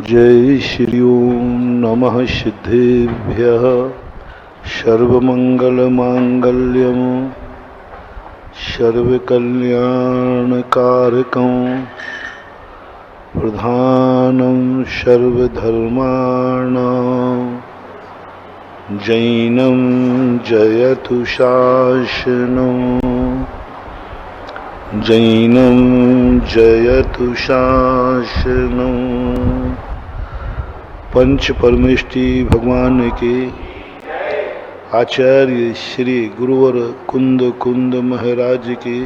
जय श्री ओम नमः सिद्धेभ्यः सर्वमंगलमांगल्यं सर्वकल्याणकारकं प्रधानं सर्वधर्माणां जैनं जयतु शासनं जैनं जयतु शासनं। पंच परमेष्टि भगवान के आचार्य श्री गुरुवर कुंद कुंद महाराज के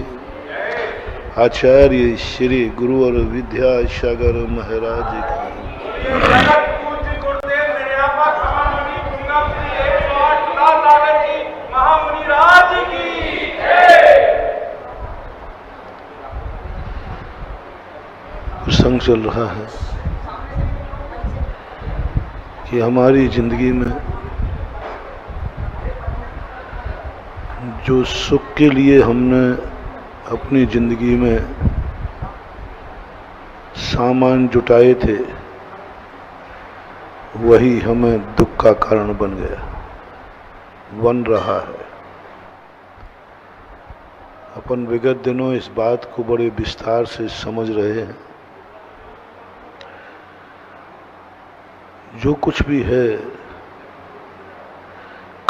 आचार्य श्री गुरुवर विद्यासागर महाराज के प्रसंग चल रहा है कि हमारी जिंदगी में जो सुख के लिए हमने अपनी जिंदगी में सामान जुटाए थे वही हमें दुख का कारण बन गया, बन रहा है। अपन विगत दिनों इस बात को बड़े विस्तार से समझ रहे हैं। जो कुछ भी है,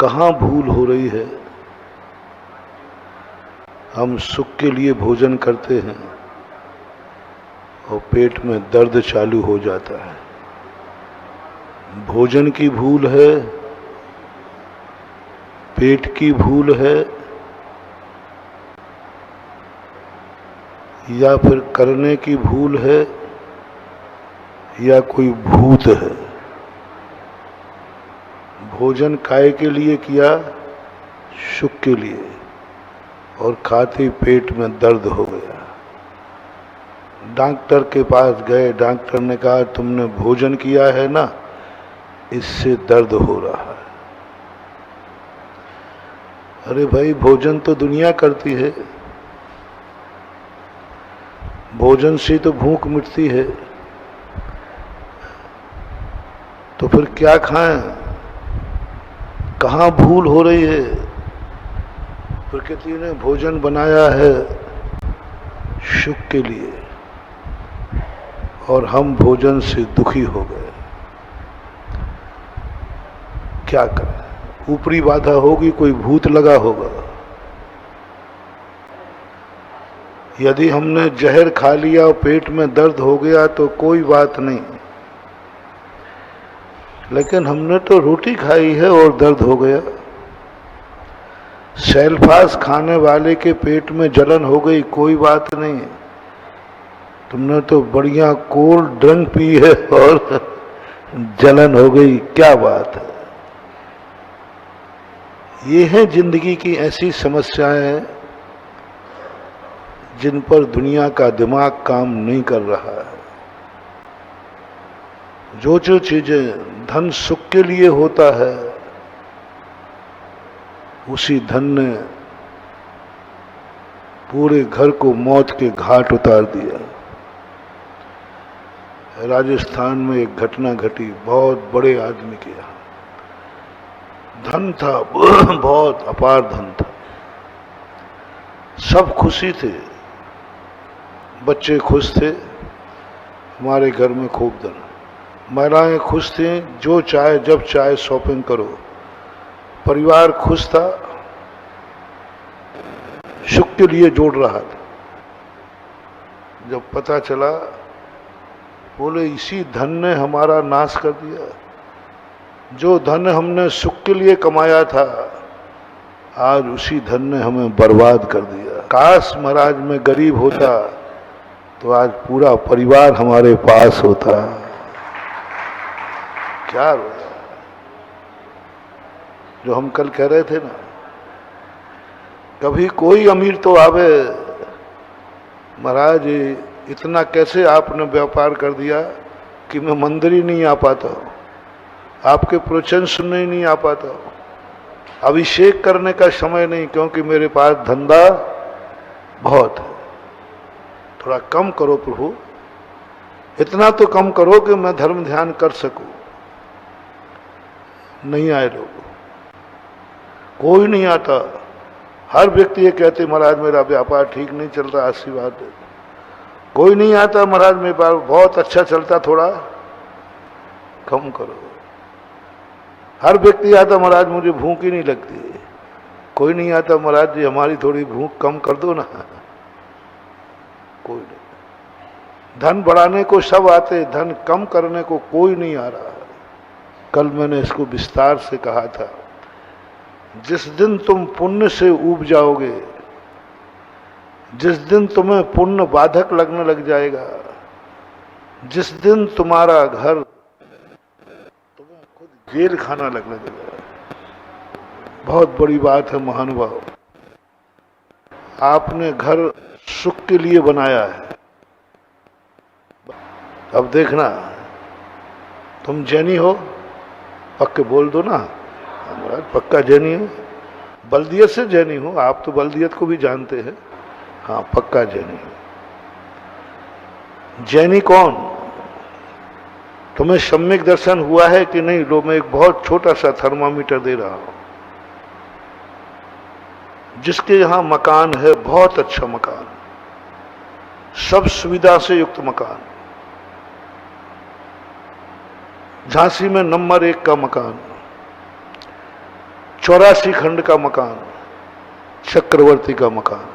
कहाँ भूल हो रही है। हम सुख के लिए भोजन करते हैं और पेट में दर्द चालू हो जाता है। भोजन की भूल है, पेट की भूल है, या फिर करने की भूल है, या कोई भूत है। भोजन काय के लिए किया? सुख के लिए, और खाते पेट में दर्द हो गया। डॉक्टर के पास गए, डॉक्टर ने कहा तुमने भोजन किया है ना, इससे दर्द हो रहा है। अरे भाई, भोजन तो दुनिया करती है, भोजन से तो भूख मिटती है, तो फिर क्या खाएं? कहाँ भूल हो रही है? प्रकृति ने भोजन बनाया है सुख के लिए और हम भोजन से दुखी हो गए। क्या करें? ऊपरी बाधा होगी, कोई भूत लगा होगा। यदि हमने जहर खा लिया और पेट में दर्द हो गया तो कोई बात नहीं, लेकिन हमने तो रोटी खाई है और दर्द हो गया। सेल्फास खाने वाले के पेट में जलन हो गई, कोई बात नहीं। तुमने तो बढ़िया कोल्ड ड्रिंक पी है और जलन हो गई, क्या बात है। ये है जिंदगी की ऐसी समस्याएं जिन पर दुनिया का दिमाग काम नहीं कर रहा है। जो चीजें धन सुख के लिए होता है, उसी धन ने पूरे घर को मौत के घाट उतार दिया। राजस्थान में एक घटना घटी, बहुत बड़े आदमी के यहाँ धन था, बहुत अपार धन था, सब खुशी थे, बच्चे खुश थे, हमारे घर में खूब धन, महिलाएं खुश थीं, जो चाहे जब चाहे शॉपिंग करो, परिवार खुश था, सुख के लिए जोड़ रहा था। जब पता चला, बोले इसी धन ने हमारा नाश कर दिया। जो धन हमने सुख के लिए कमाया था, आज उसी धन ने हमें बर्बाद कर दिया। काश महाराज में गरीब होता तो आज पूरा परिवार हमारे पास होता। क्या रोया? जो हम कल कह रहे थे ना, कभी कोई अमीर तो आवे, महाराज इतना कैसे आपने व्यापार कर दिया कि मैं मंदिर ही नहीं आ पाता हूँ, आपके प्रवचन सुनने ही नहीं आ पाता हूँ, अभिषेक करने का समय नहीं, क्योंकि मेरे पास धंधा बहुत है। थोड़ा कम करो प्रभु, इतना तो कम करो कि मैं धर्म ध्यान कर सकूं। नहीं आए लोग, कोई नहीं आता। हर व्यक्ति ये कहते महाराज मेरा व्यापार ठीक नहीं चल रहा, आशीर्वाद दे। कोई नहीं आता महाराज मेरे पास बहुत अच्छा चलता, थोड़ा कम करो। हर व्यक्ति आता महाराज मुझे भूख ही नहीं लगती। कोई नहीं आता महाराज जी हमारी थोड़ी भूख कम कर दो ना। कोई नहीं। धन बढ़ाने को सब आते, धन कम करने को कोई नहीं आ रहा। कल मैंने इसको विस्तार से कहा था, जिस दिन तुम पुण्य से ऊब जाओगे, जिस दिन तुम्हें पुण्य बाधक लगने लग जाएगा, जिस दिन तुम्हारा घर तुम्हें खुद जेल खाना लगने लगेगा। बहुत बड़ी बात है महानुभाव, आपने घर सुख के लिए बनाया है। अब देखना, तुम जैनी हो, पक्के बोल दो ना महाराज पक्का जैनी हो। बल्दियत से जैनी हो, आप तो बल्दियत को भी जानते हैं। हाँ पक्का जैनी हो। जैनी कौन? तुम्हें सम्यक दर्शन हुआ है कि नहीं? लो मैं एक बहुत छोटा सा थर्मामीटर दे रहा हूं। जिसके यहां मकान है, बहुत अच्छा मकान, सब सुविधा से युक्त मकान, झांसी में नंबर 1 का मकान, 84 खंड का मकान, चक्रवर्ती का मकान,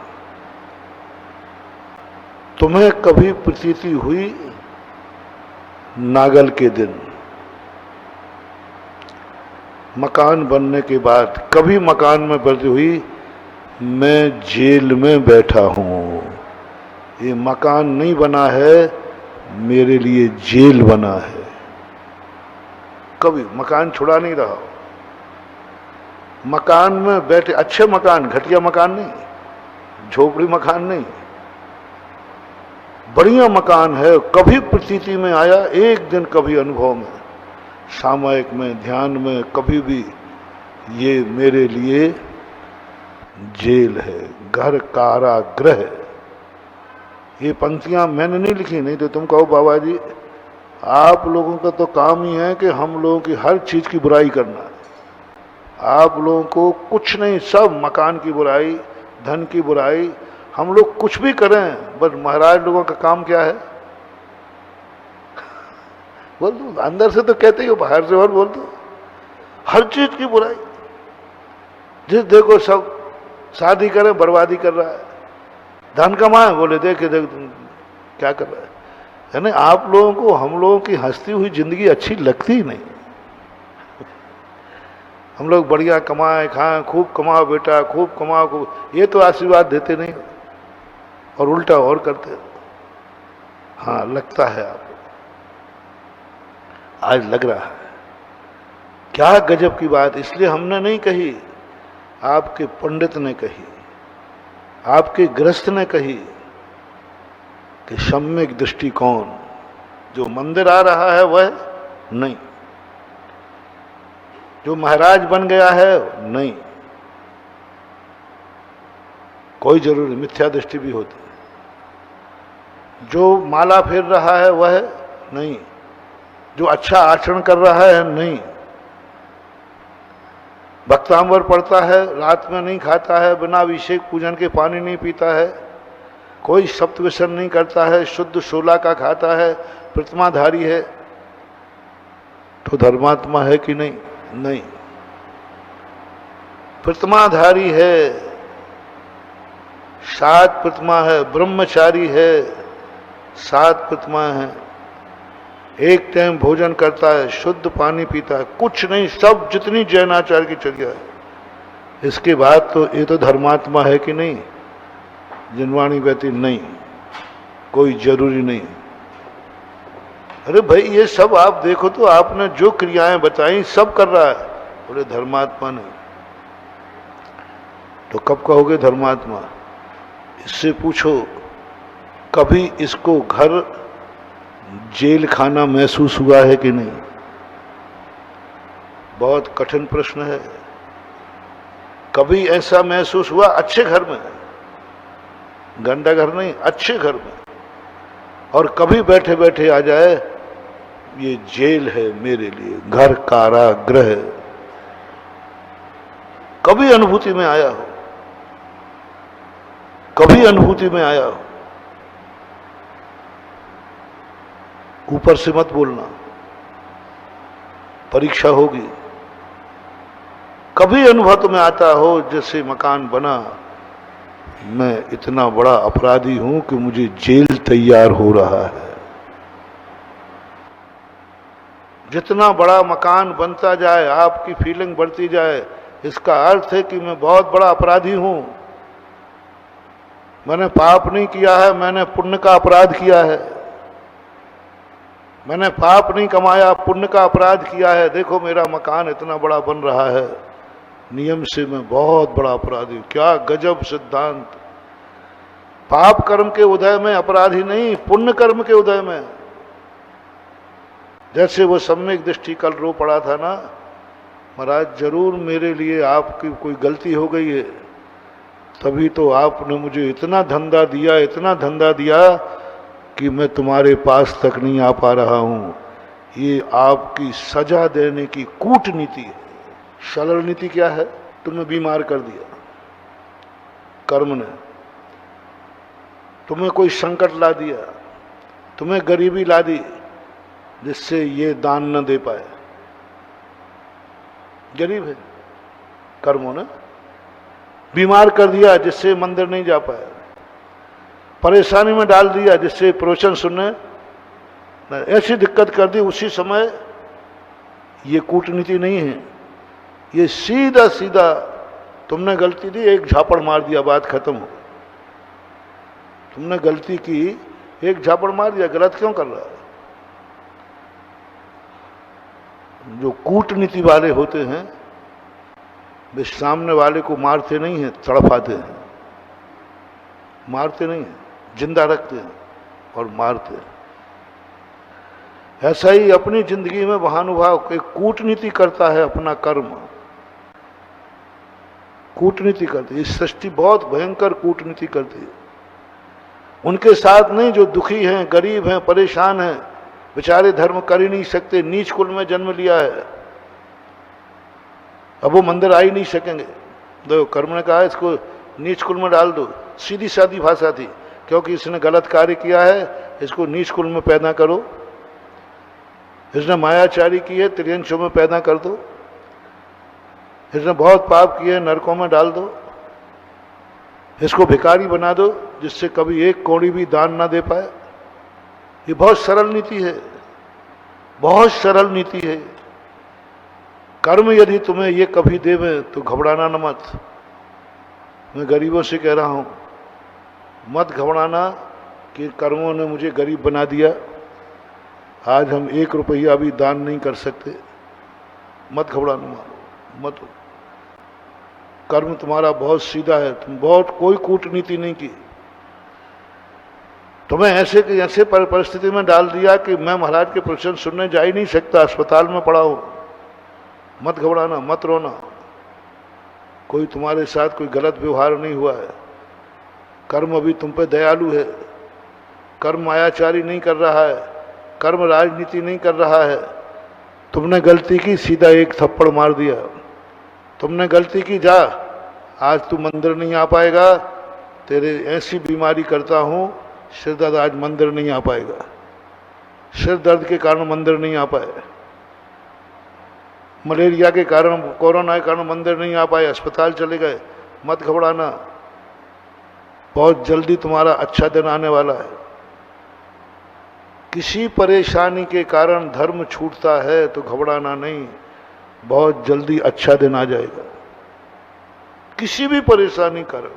तुम्हें कभी प्रतीति हुई नागल के दिन मकान बनने के बाद कभी मकान में प्रतीति हुई मैं जेल में बैठा हूं? ये मकान नहीं बना है, मेरे लिए जेल बना है। कभी मकान छुड़ा नहीं रहा। मकान में बैठे, अच्छे मकान, घटिया मकान नहीं, झोपड़ी मकान नहीं, बढ़िया मकान है। कभी प्रतीति में आया एक दिन, कभी अनुभव में, सामयिक में, ध्यान में, कभी भी ये मेरे लिए जेल है, घर कारागृह। ये पंक्तियां मैंने नहीं लिखी, नहीं तो तुम कहो बाबा जी आप लोगों का तो काम ही है कि हम लोगों की हर चीज की बुराई करना है। आप लोगों को कुछ नहीं, सब मकान की बुराई, धन की बुराई, हम लोग कुछ भी करें, बस महाराज लोगों का काम क्या है? बोल दो, अंदर से तो कहते ही हो, बाहर से और बोल दो, हर चीज की बुराई। जिस देखो सब शादी करें बर्बादी कर रहा है, धन कमाए बोले देख क्या कर रहा है ना। आप लोगों को हम लोगों की हंसती हुई जिंदगी अच्छी लगती ही नहीं। हम लोग बढ़िया कमाए खाएं, खूब कमाओ बेटा, खूब कमाओ, खूब, ये तो आशीर्वाद देते नहीं और उल्टा और करते। हाँ लगता है आप, आज लग रहा है। क्या गजब की बात, इसलिए हमने नहीं कही, आपके पंडित ने कही, आपके गृहस्थ ने कही कि सम्यक दृष्टिकोण, जो मंदिर आ रहा है वह नहीं, जो महाराज बन गया है नहीं, कोई जरूरी मिथ्या दृष्टि भी होती है। जो माला फेर रहा है वह नहीं, जो अच्छा आचरण कर रहा है नहीं, भक्तांबर पढ़ता है, रात में नहीं खाता है, बिना अभिषेक पूजन के पानी नहीं पीता है, कोई सप्त व्यसन नहीं करता है, शुद्ध शोला का खाता है, प्रतिमाधारी है, तो धर्मात्मा है कि नहीं? नहीं, प्रतिमाधारी है, 7 प्रतिमा है, ब्रह्मचारी है, 7 प्रतिमा है, एक टाइम भोजन करता है, शुद्ध पानी पीता है, कुछ नहीं, सब जितनी जैनाचार्य की चर्या है। इसके बाद तो ये तो धर्मात्मा है कि नहीं? जिनवाणी व्यक्ति नहीं, कोई जरूरी नहीं। अरे भाई ये सब आप देखो तो आपने जो क्रियाएं बताई सब कर रहा है, बोले धर्मात्मा नहीं। तो कब कहोगे धर्मात्मा? इससे पूछो कभी इसको घर जेल खाना महसूस हुआ है कि नहीं? बहुत कठिन प्रश्न है। कभी ऐसा महसूस हुआ अच्छे घर में, गंदा घर नहीं, अच्छे घर में, और कभी बैठे बैठे आ जाए ये जेल है मेरे लिए, घर कारागृह, कभी अनुभूति में आया हो, कभी अनुभूति में आया हो, ऊपर से मत बोलना, परीक्षा होगी। कभी अनुभव में आता हो जैसे मकान बना, मैं इतना बड़ा अपराधी हूं कि मुझे जेल तैयार हो रहा है। जितना बड़ा मकान बनता जाए, आपकी फीलिंग बढ़ती जाए, इसका अर्थ है कि मैं बहुत बड़ा अपराधी हूं। मैंने पाप नहीं किया है, मैंने पुण्य का अपराध किया है। मैंने पाप नहीं कमाया, पुण्य का अपराध किया है। देखो मेरा मकान इतना बड़ा बन रहा है, नियम से मैं बहुत बड़ा अपराधी हूं। क्या गजब सिद्धांत! पाप कर्म के उदय में अपराधी नहीं, पुण्य कर्म के उदय में। जैसे वो सम्यक दृष्टि कल रो पड़ा था ना, महाराज जरूर मेरे लिए आपकी कोई गलती हो गई है, तभी तो आपने मुझे इतना धंधा दिया, इतना धंधा दिया कि मैं तुम्हारे पास तक नहीं आ पा रहा हूं। ये आपकी सजा देने की कूटनीति है। सरल नीति क्या है? तुम्हें बीमार कर दिया कर्म ने, तुम्हें कोई संकट ला दिया, तुम्हें गरीबी ला दी जिससे ये दान न दे पाए। गरीब है, कर्मों ने बीमार कर दिया जिससे मंदिर नहीं जा पाए, परेशानी में डाल दिया जिससे प्रवचन सुनने, ऐसी दिक्कत कर दी उसी समय। ये कूटनीति नहीं है, ये सीधा सीधा तुमने गलती दी, एक झापड़ मार दिया, बात खत्म हो। तुमने गलती की, एक झापड़ मार दिया, गलत क्यों कर रहा है? जो कूटनीति वाले होते हैं वे सामने वाले को मारते नहीं हैं, तड़पाते हैं। मारते नहीं हैं, जिंदा रखते हैं और मारते हैं। ऐसा ही अपनी जिंदगी में महानुभाव एक कूटनीति करता है, अपना कर्म कूटनीति करती है। सृष्टि बहुत भयंकर कूटनीति करती है। उनके साथ नहीं जो दुखी हैं, गरीब हैं, परेशान हैं, बेचारे धर्म कर ही नहीं सकते, नीच कुल में जन्म लिया है, अब वो मंदिर आ ही नहीं सकेंगे। देखो कर्म ने कहा इसको नीच कुल में डाल दो, सीधी सादी भाषा थी, क्योंकि इसने गलत कार्य किया है, इसको नीच कुल में पैदा करो। इसने मायाचारी की है, त्रियंशों में पैदा कर दो। इसने बहुत पाप किए, नरकों में डाल दो। इसको भिखारी बना दो जिससे कभी एक कौड़ी भी दान ना दे पाए। ये बहुत सरल नीति है, बहुत सरल नीति है। कर्म यदि तुम्हें ये कभी देवे तो घबराना न मत। मैं गरीबों से कह रहा हूं, मत घबराना कि कर्मों ने मुझे गरीब बना दिया, आज हम 1 रुपया भी दान नहीं कर सकते। मत घबराना, मानो मत। कर्म तुम्हारा बहुत सीधा है, तुम बहुत कोई कूटनीति नहीं की। तुम्हें ऐसे परिस्थिति में डाल दिया कि मैं महाराज के प्रवचन सुनने जा ही नहीं सकता, अस्पताल में पड़ा हूं। मत घबराना, मत रोना। कोई तुम्हारे साथ कोई गलत व्यवहार नहीं हुआ है। कर्म अभी तुम पे दयालु है। कर्म मायाचारी नहीं कर रहा है, कर्म राजनीति नहीं कर रहा है। तुमने गलती की, सीधा एक थप्पड़ मार दिया। तुमने गलती की, जा आज तू मंदिर नहीं आ पाएगा, तेरे ऐसी बीमारी करता हूं, सिर दर्द, आज मंदिर नहीं आ पाएगा। सिर दर्द के कारण मंदिर नहीं आ पाए, मलेरिया के कारण, कोरोना के कारण मंदिर नहीं आ पाए, अस्पताल चले गए। मत घबराना, बहुत जल्दी तुम्हारा अच्छा दिन आने वाला है। किसी परेशानी के कारण धर्म छूटता है तो घबराना नहीं, बहुत जल्दी अच्छा दिन आ जाएगा। किसी भी परेशानी कारण,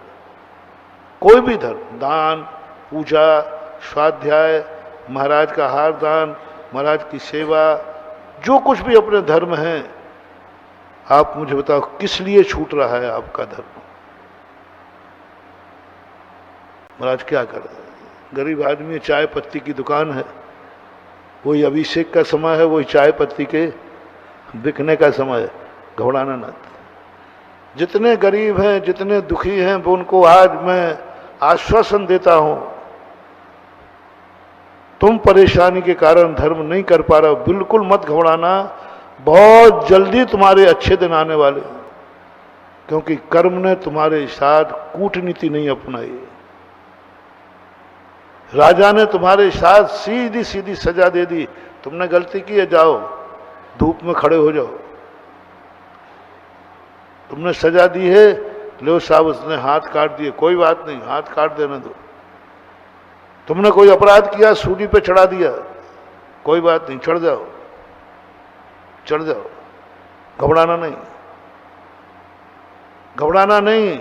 कोई भी धर्म, दान, पूजा, स्वाध्याय, महाराज का हार दान, महाराज की सेवा, जो कुछ भी अपने धर्म है, आप मुझे बताओ किस लिए छूट रहा है आपका धर्म? महाराज क्या कर रहे हैं? गरीब आदमी, चाय पत्ती की दुकान है, वही अभिषेक का समय है, वही चाय पत्ती के बिकने का समय है। घबराना न। जितने गरीब हैं, जितने दुखी हैं, वो उनको आज मैं आश्वासन देता हूं, तुम परेशानी के कारण धर्म नहीं कर पा रहे हो, बिल्कुल मत घबराना, बहुत जल्दी तुम्हारे अच्छे दिन आने वाले, क्योंकि कर्म ने तुम्हारे साथ कूटनीति नहीं अपनाई। राजा ने तुम्हारे साथ सीधी सीधी सजा दे दी, तुमने गलती की है, जाओ धूप में खड़े हो जाओ। तुमने सजा दी है, लो साहब उसने हाथ काट दिए, कोई बात नहीं, हाथ काट देने दो। तुमने कोई अपराध किया, सूली पे चढ़ा दिया, कोई बात नहीं, चढ़ जाओ, चढ़ जाओ, घबराना नहीं, घबराना नहीं,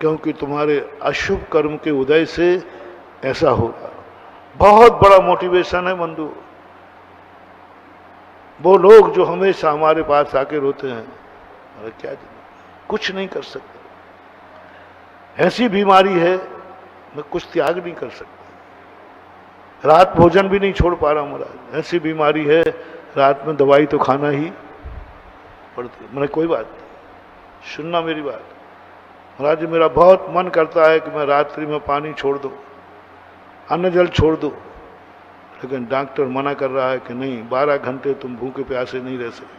क्योंकि तुम्हारे अशुभ कर्म के उदय से ऐसा होगा। बहुत बड़ा मोटिवेशन है बंधु। वो लोग जो हमेशा हमारे पास आके रोते हैं, अरे क्या कुछ नहीं कर सकते, ऐसी बीमारी है, मैं कुछ त्याग नहीं कर सकता, रात भोजन भी नहीं छोड़ पा रहा महाराज, ऐसी बीमारी है, रात में दवाई तो खाना ही पड़ती। मैंने कोई बात नहीं, सुनना मेरी बात महाराज जी, मेरा बहुत मन करता है कि मैं रात्रि में पानी छोड़ दूं, अन्न जल छोड़ दूं, लेकिन डॉक्टर मना कर रहा है कि नहीं, 12 घंटे तुम भूखे प्यासे नहीं रह सकते,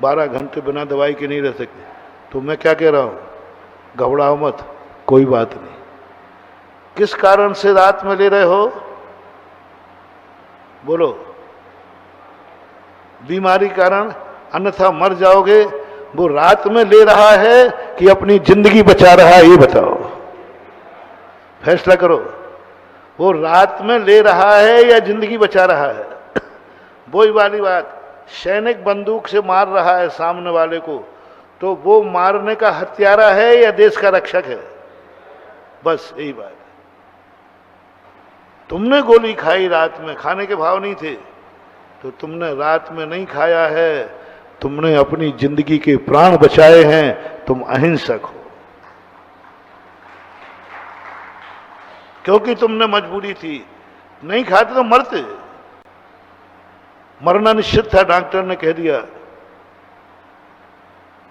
12 घंटे बिना दवाई के नहीं रह सकते। तो मैं क्या कह रहा हूं, घबराओ मत, कोई बात नहीं। किस कारण से रात में ले रहे हो, बोलो, बीमारी कारण, अन्यथा मर जाओगे। वो रात में ले रहा है कि अपनी जिंदगी बचा रहा है, ये बताओ, फैसला करो। वो रात में ले रहा है या जिंदगी बचा रहा है? वही वाली बात, सैनिक बंदूक से मार रहा है सामने वाले को, तो वो मारने का हत्यारा है या देश का रक्षक है? बस यही बात। तुमने गोली खाई रात में, खाने के भाव नहीं थे, तो तुमने रात में नहीं खाया है, तुमने अपनी जिंदगी के प्राण बचाए हैं, तुम अहिंसक हो, क्योंकि तुमने मजबूरी थी, नहीं खाते तो मरते, मरना निश्चित था, डॉक्टर ने कह दिया।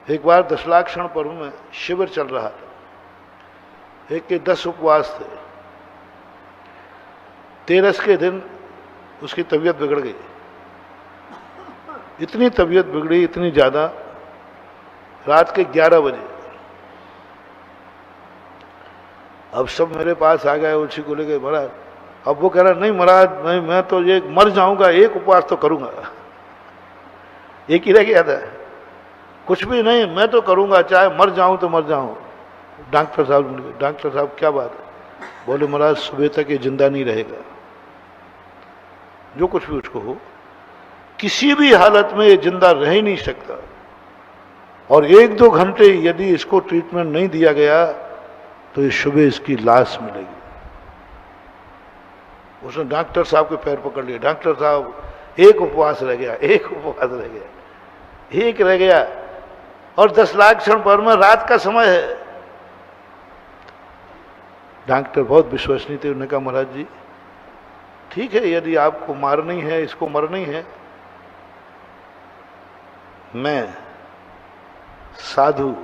एक बार 10 लाख क्षण पर्व में शिविर चल रहा था, एक के 10 उपवास थे, 13 के दिन उसकी तबीयत बिगड़ गई, इतनी तबीयत बिगड़ी, इतनी ज्यादा, रात के 11 बजे अब सब मेरे पास आ गए, उसी को लेके महाराज। अब वो कह रहा नहीं महाराज, मैं तो ये मर जाऊंगा, एक उपवास तो करूंगा, एक ही रह गया था, कुछ भी नहीं, मैं तो करूंगा, चाहे मर जाऊं तो मर जाऊं। डॉक्टर साहब क्या बात है? बोले महाराज सुबह तक ये जिंदा नहीं रहेगा, जो कुछ भी उसको हो, किसी भी हालत में ये जिंदा रह ही नहीं सकता, और 1-2 घंटे यदि इसको ट्रीटमेंट नहीं दिया गया तो ये सुबह इसकी लाश मिलेगी। उसने डॉक्टर साहब के पैर पकड़ लिए, डॉक्टर साहब एक उपवास रह गया, एक उपवास रह गया, एक रह गया, और 10 लाख क्षण पर में रात का समय है। डॉक्टर बहुत विश्वसनीय थे, उन्होंने कहा महाराज जी ठीक है, यदि आपको मारना ही है, इसको मरना ही है, मैं साधु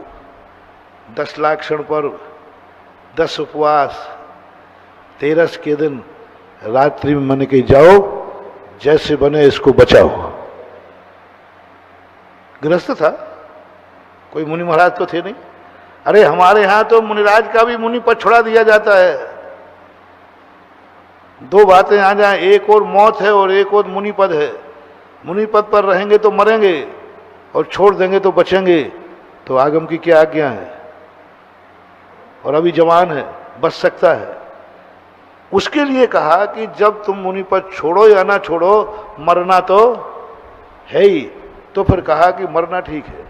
10 लाख क्षण पर 10 उपवास 13 के दिन रात्रि में मन के जाओ, जैसे बने इसको बचाओ। गृहस्थ था, कोई मुनि महाराज तो थे नहीं। अरे हमारे यहां तो मुनिराज का भी मुनि पद छुड़ा दिया जाता है। 2 बातें आ जाए, एक और मौत है और एक और मुनि पद है। मुनि पद पर रहेंगे तो मरेंगे और छोड़ देंगे तो बचेंगे। तो आगम की क्या आज्ञा है? और अभी जवान है, बच सकता है। उसके लिए कहा कि जब तुम मुनि पद छोड़ो या ना छोड़ो, मरना तो है ही। तो फिर कहा कि मरना ठीक है,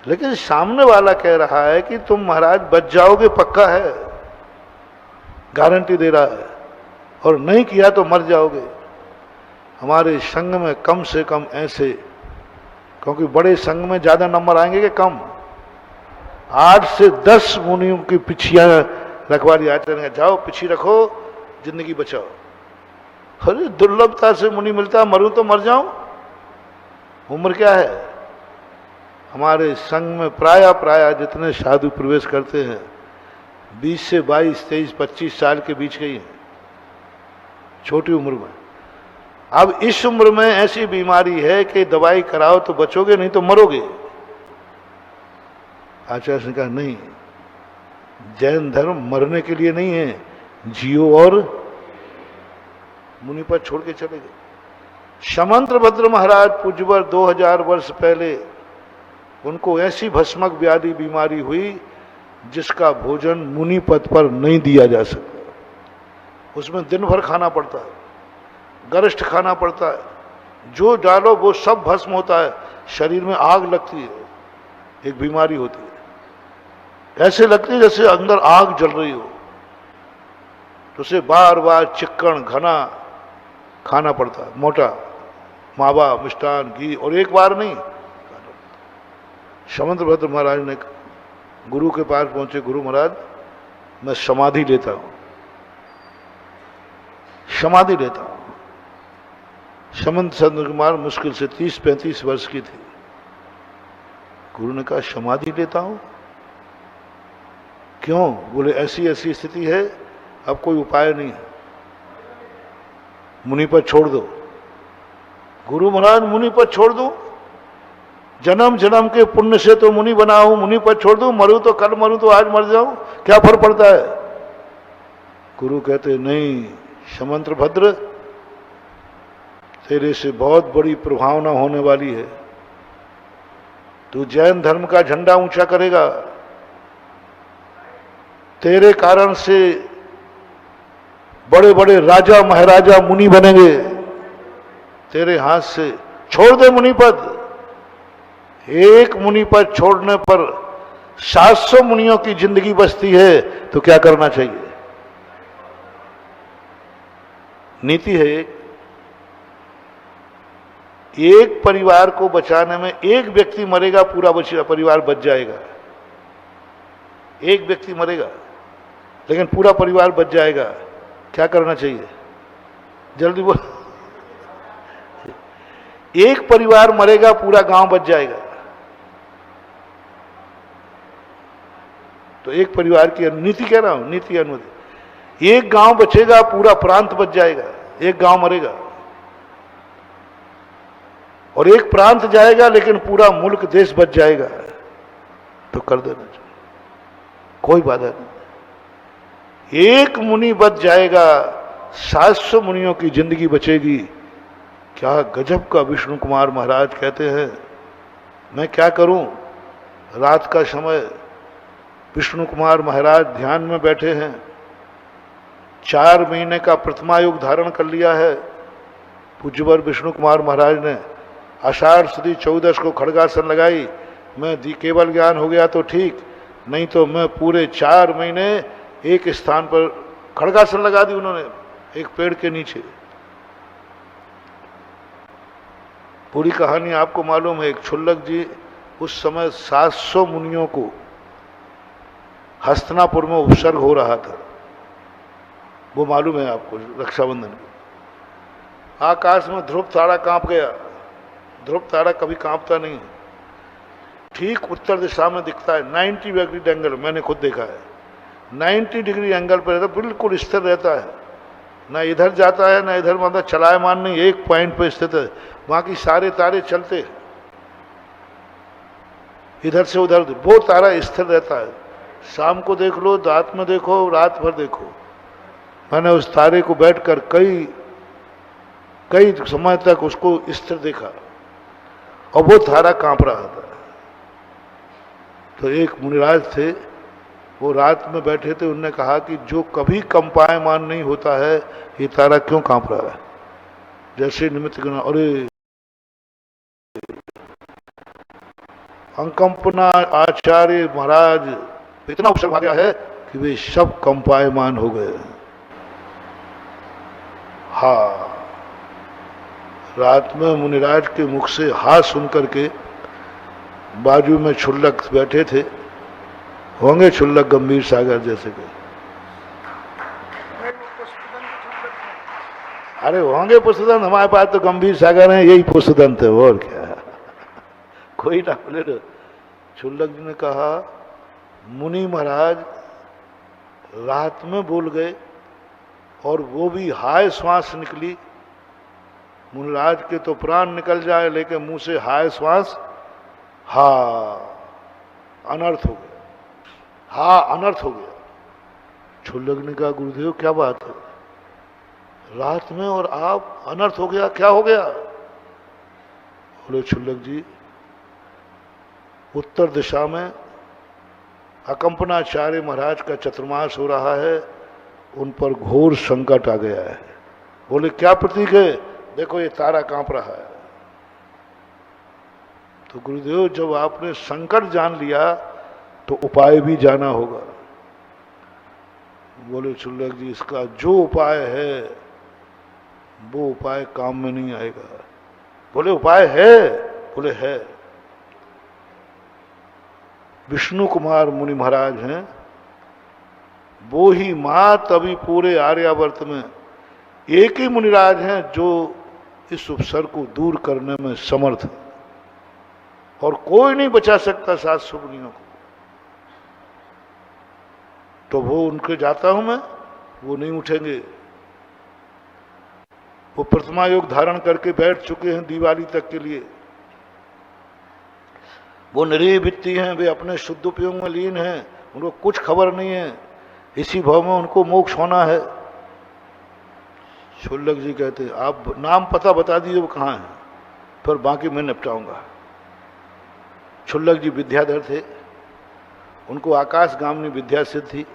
लेकिन सामने वाला कह रहा है कि तुम महाराज बच जाओगे, पक्का है, गारंटी दे रहा है, और नहीं किया तो मर जाओगे। हमारे संघ में कम से कम ऐसे, क्योंकि बड़े संघ में ज्यादा नंबर आएंगे कि कम, 8 से 10 मुनियों की पिछियां रखवाली आते रहेंगे, जाओ पिछी रखो, जिंदगी बचाओ। अरे दुर्लभता से मुनि मिलता, मरूं तो मर जाऊं, उम्र क्या है। हमारे संघ में प्राय जितने साधु प्रवेश करते हैं 20 से 22, 23, 25 साल के बीच के ही हैं। छोटी उम्र में। अब इस उम्र में ऐसी बीमारी है कि दवाई कराओ तो बचोगे, नहीं तो मरोगे। आचार्य ने कहा नहीं, जैन धर्म मरने के लिए नहीं है, जियो और मुनि पर छोड़ के चले गए। शमंत्रभद्र महाराज पूज्यवर 2000 वर्ष पहले उनको ऐसी भस्मक व्याधि बीमारी हुई जिसका भोजन मुनि पद पर नहीं दिया जा सकता। उसमें दिन भर खाना पड़ता है, गरिष्ठ खाना पड़ता है, जो डालो वो सब भस्म होता है, शरीर में आग लगती है, एक बीमारी होती है, ऐसे लगती है जैसे अंदर आग जल रही हो। तो उसे बार बार चिक्कण घना खाना पड़ता है, मोटा मावा मिष्टान घी, और एक बार नहीं। शमंत्रभद्र महाराज ने गुरु के पास पहुंचे, गुरु महाराज मैं समाधि लेता हूं, समाधि लेता हूं। शमंत्र कुमार मुश्किल से 30-35 वर्ष की थी। गुरु ने कहा समाधि लेता हूं, क्यों? बोले ऐसी ऐसी स्थिति है, अब कोई उपाय नहीं है, मुनि पर छोड़ दो। गुरु महाराज मुनि पर छोड़ दो? जन्म जन्म के पुण्य से तो मुनि बना हूं, मुनि पर छोड़ दूं? मरूं तो कल मरूं तो आज मर जाऊं, क्या फर्क पड़ता है? गुरु कहते नहीं शमंत्रभद्र, तेरे से बहुत बड़ी प्रभावना होने वाली है, तू जैन धर्म का झंडा ऊंचा करेगा, तेरे कारण से बड़े बड़े राजा महाराजा मुनि बनेंगे तेरे हाथ से। छोड़ दे मुनि पद। एक मुनि पद छोड़ने पर 700 मुनियों की जिंदगी बचती है, तो क्या करना चाहिए? नीति है एक परिवार को बचाने में एक व्यक्ति मरेगा, पूरा परिवार बच जाएगा। एक व्यक्ति मरेगा लेकिन पूरा परिवार बच जाएगा, क्या करना चाहिए? जल्दी बोल। एक परिवार मरेगा, पूरा गांव बच जाएगा। तो एक परिवार की नीति कह रहा हूं, नीति अनुमति। एक गांव बचेगा, पूरा प्रांत बच जाएगा। एक गांव मरेगा और एक प्रांत जाएगा लेकिन पूरा मुल्क देश बच जाएगा, तो कर देना चाहिए, कोई बाधा नहीं। एक मुनि बच जाएगा, 700 मुनियों की जिंदगी बचेगी। क्या गजब का विष्णु कुमार महाराज कहते हैं। मैं क्या करूं? रात का समय विष्णु कुमार महाराज ध्यान में बैठे हैं, 4 महीने का प्रथमा योग धारण कर लिया है। पूज्यवर विष्णु कुमार महाराज ने आषाढ़ सुदी 14 को खड़गासन लगाई। मैं केवल ज्ञान हो गया तो ठीक, नहीं तो मैं पूरे 4 महीने एक स्थान पर खड़गासन लगा दी उन्होंने, एक पेड़ के नीचे। पूरी कहानी आपको मालूम है। एक छुल्लक जी उस समय 700 मुनियों को हस्तिनापुर में उपसर्ग हो रहा था, वो मालूम है आपको, रक्षाबंधन को। आकाश में ध्रुव तारा कांप गया। ध्रुव तारा कभी कांपता नहीं, ठीक उत्तर दिशा में दिखता है, 90 डिग्री एंगल, मैंने खुद देखा है। 90 डिग्री एंगल पर रहता, बिल्कुल स्थिर रहता है, ना इधर जाता है ना इधर, मतलब चलायमान नहीं, एक पॉइंट पर स्थित है। बाकी सारे तारे चलते, इधर से उधर, वो तारा स्थिर रहता है। शाम को देख लो, रात में देखो, रात भर देखो। मैंने उस तारे को बैठकर कई समय तक उसको स्थिर देखा और वो तारा कांप रहा था। तो एक मुनिराज थे, वो रात में बैठे थे, उन्होंने कहा कि जो कभी कंपायमान नहीं होता है, ये तारा क्यों कांप रहा है? जैसे निमित्त गणा, अरे अंकंपना आचार्य महाराज इतना उपसर्ग आ गया है कि वे सब कंपायमान हो गए। हाँ, रात में मुनिराज के मुख से हा सुन करके बाजू में छुल्लक बैठे थे, होंगे छुल्लक गंभीर सागर जैसे के, अरे होंगे पुष्पदंत, हमारे पास तो गंभीर सागर है, यही पुष्पदंत है, और क्या है। कोई ना बोले तो छुल्लक जी ने कहा मुनि महाराज रात में बोल गए, और वो भी हाय श्वास निकली। मुनिराज के तो प्राण निकल जाए लेकिन मुंह से हाय श्वास, हा, अनर्थ हो गया, हा अनर्थ हो गया। छुल्लक ने कहा गुरुदेव क्या बात है, रात में और आप अनर्थ हो गया, क्या हो गया? बोले छुल्लक जी, उत्तर दिशा में अकंपनाचार्य महाराज का चतुर्मास हो रहा है, उन पर घोर संकट आ गया है। बोले क्या प्रतीक है? देखो ये तारा कांप रहा है। तो गुरुदेव जब आपने संकट जान लिया तो उपाय भी जाना होगा। बोले छुल्लक जी, इसका जो उपाय है वो उपाय काम में नहीं आएगा। बोले उपाय है? बोले है। विष्णु कुमार मुनि महाराज हैं, वो ही मात अभी पूरे आर्यावर्त में एक ही मुनिराज हैं जो इस उपसर्ग को दूर करने में समर्थ है, और कोई नहीं बचा सकता 700 मुनियों को। तो वो उनके जाता हूं मैं, वो नहीं उठेंगे। वो प्रतिमा योग धारण करके बैठ चुके हैं दिवाली तक के लिए। वो निरीह भित्ति हैं, वे अपने शुद्ध उपयोग में लीन हैं, उनको कुछ खबर नहीं है, इसी भाव में उनको मोक्ष होना है। छुल्लक जी कहते हैं आप नाम पता बता दीजिए वो कहाँ है, फिर बाकी मैं निपटाऊंगा। छुल्लक जी विद्याधर थे, उनको आकाश गामनी विद्या सिद्ध थी।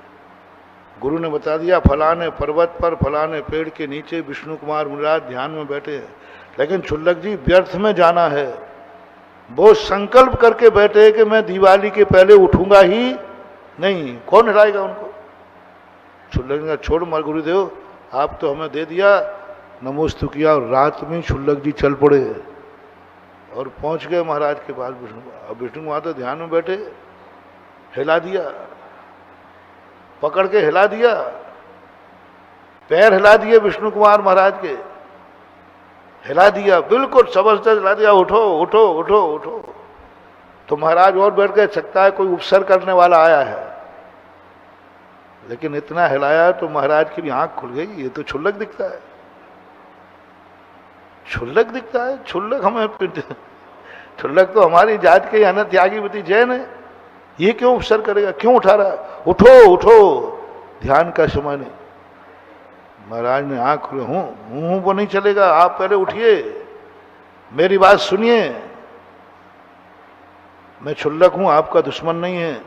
गुरु ने बता दिया फलाने पर्वत पर फलाने पेड़ के नीचे विष्णु कुमार मुनिराज ध्यान में बैठे हैं। लेकिन छुल्लक जी व्यर्थ में जाना है, वो संकल्प करके बैठे कि मैं दिवाली के पहले उठूंगा ही नहीं। कौन हिलाएगा उनको? छुल्लक ने छोड़ मर गुरुदेव, आप तो हमें दे दिया, नमोस्तु किया, और रात में छुल्लक जी चल पड़े और पहुंच गए महाराज के पास। विष्णु वहां तो ध्यान में बैठे, हिला दिया, पकड़ के हिला दिया, पैर हिला दिए विष्णु कुमार महाराज के, हिला दिया, बिल्कुल समझते हिला दिया, उठो उठो उठो उठो। तो महाराज और बैठ गए, सकता है कोई उपसर्ग करने वाला आया है। लेकिन इतना हिलाया तो महाराज की भी आंख खुल गई, ये तो छुल्लक दिखता है, छुल्लक दिखता है। छुल्लक हमें, छुल्लक तो हमारी जात के अनंत त्यागीवती जैन है, ये क्यों उपसर्ग करेगा, क्यों उठा रहा है? उठो उठो, ध्यान का समय नहीं। महाराज ने आंख खुले, हूं वो नहीं चलेगा, आप पहले उठिए, मेरी बात सुनिए, मैं छुल्लक हूं, आपका दुश्मन नहीं है।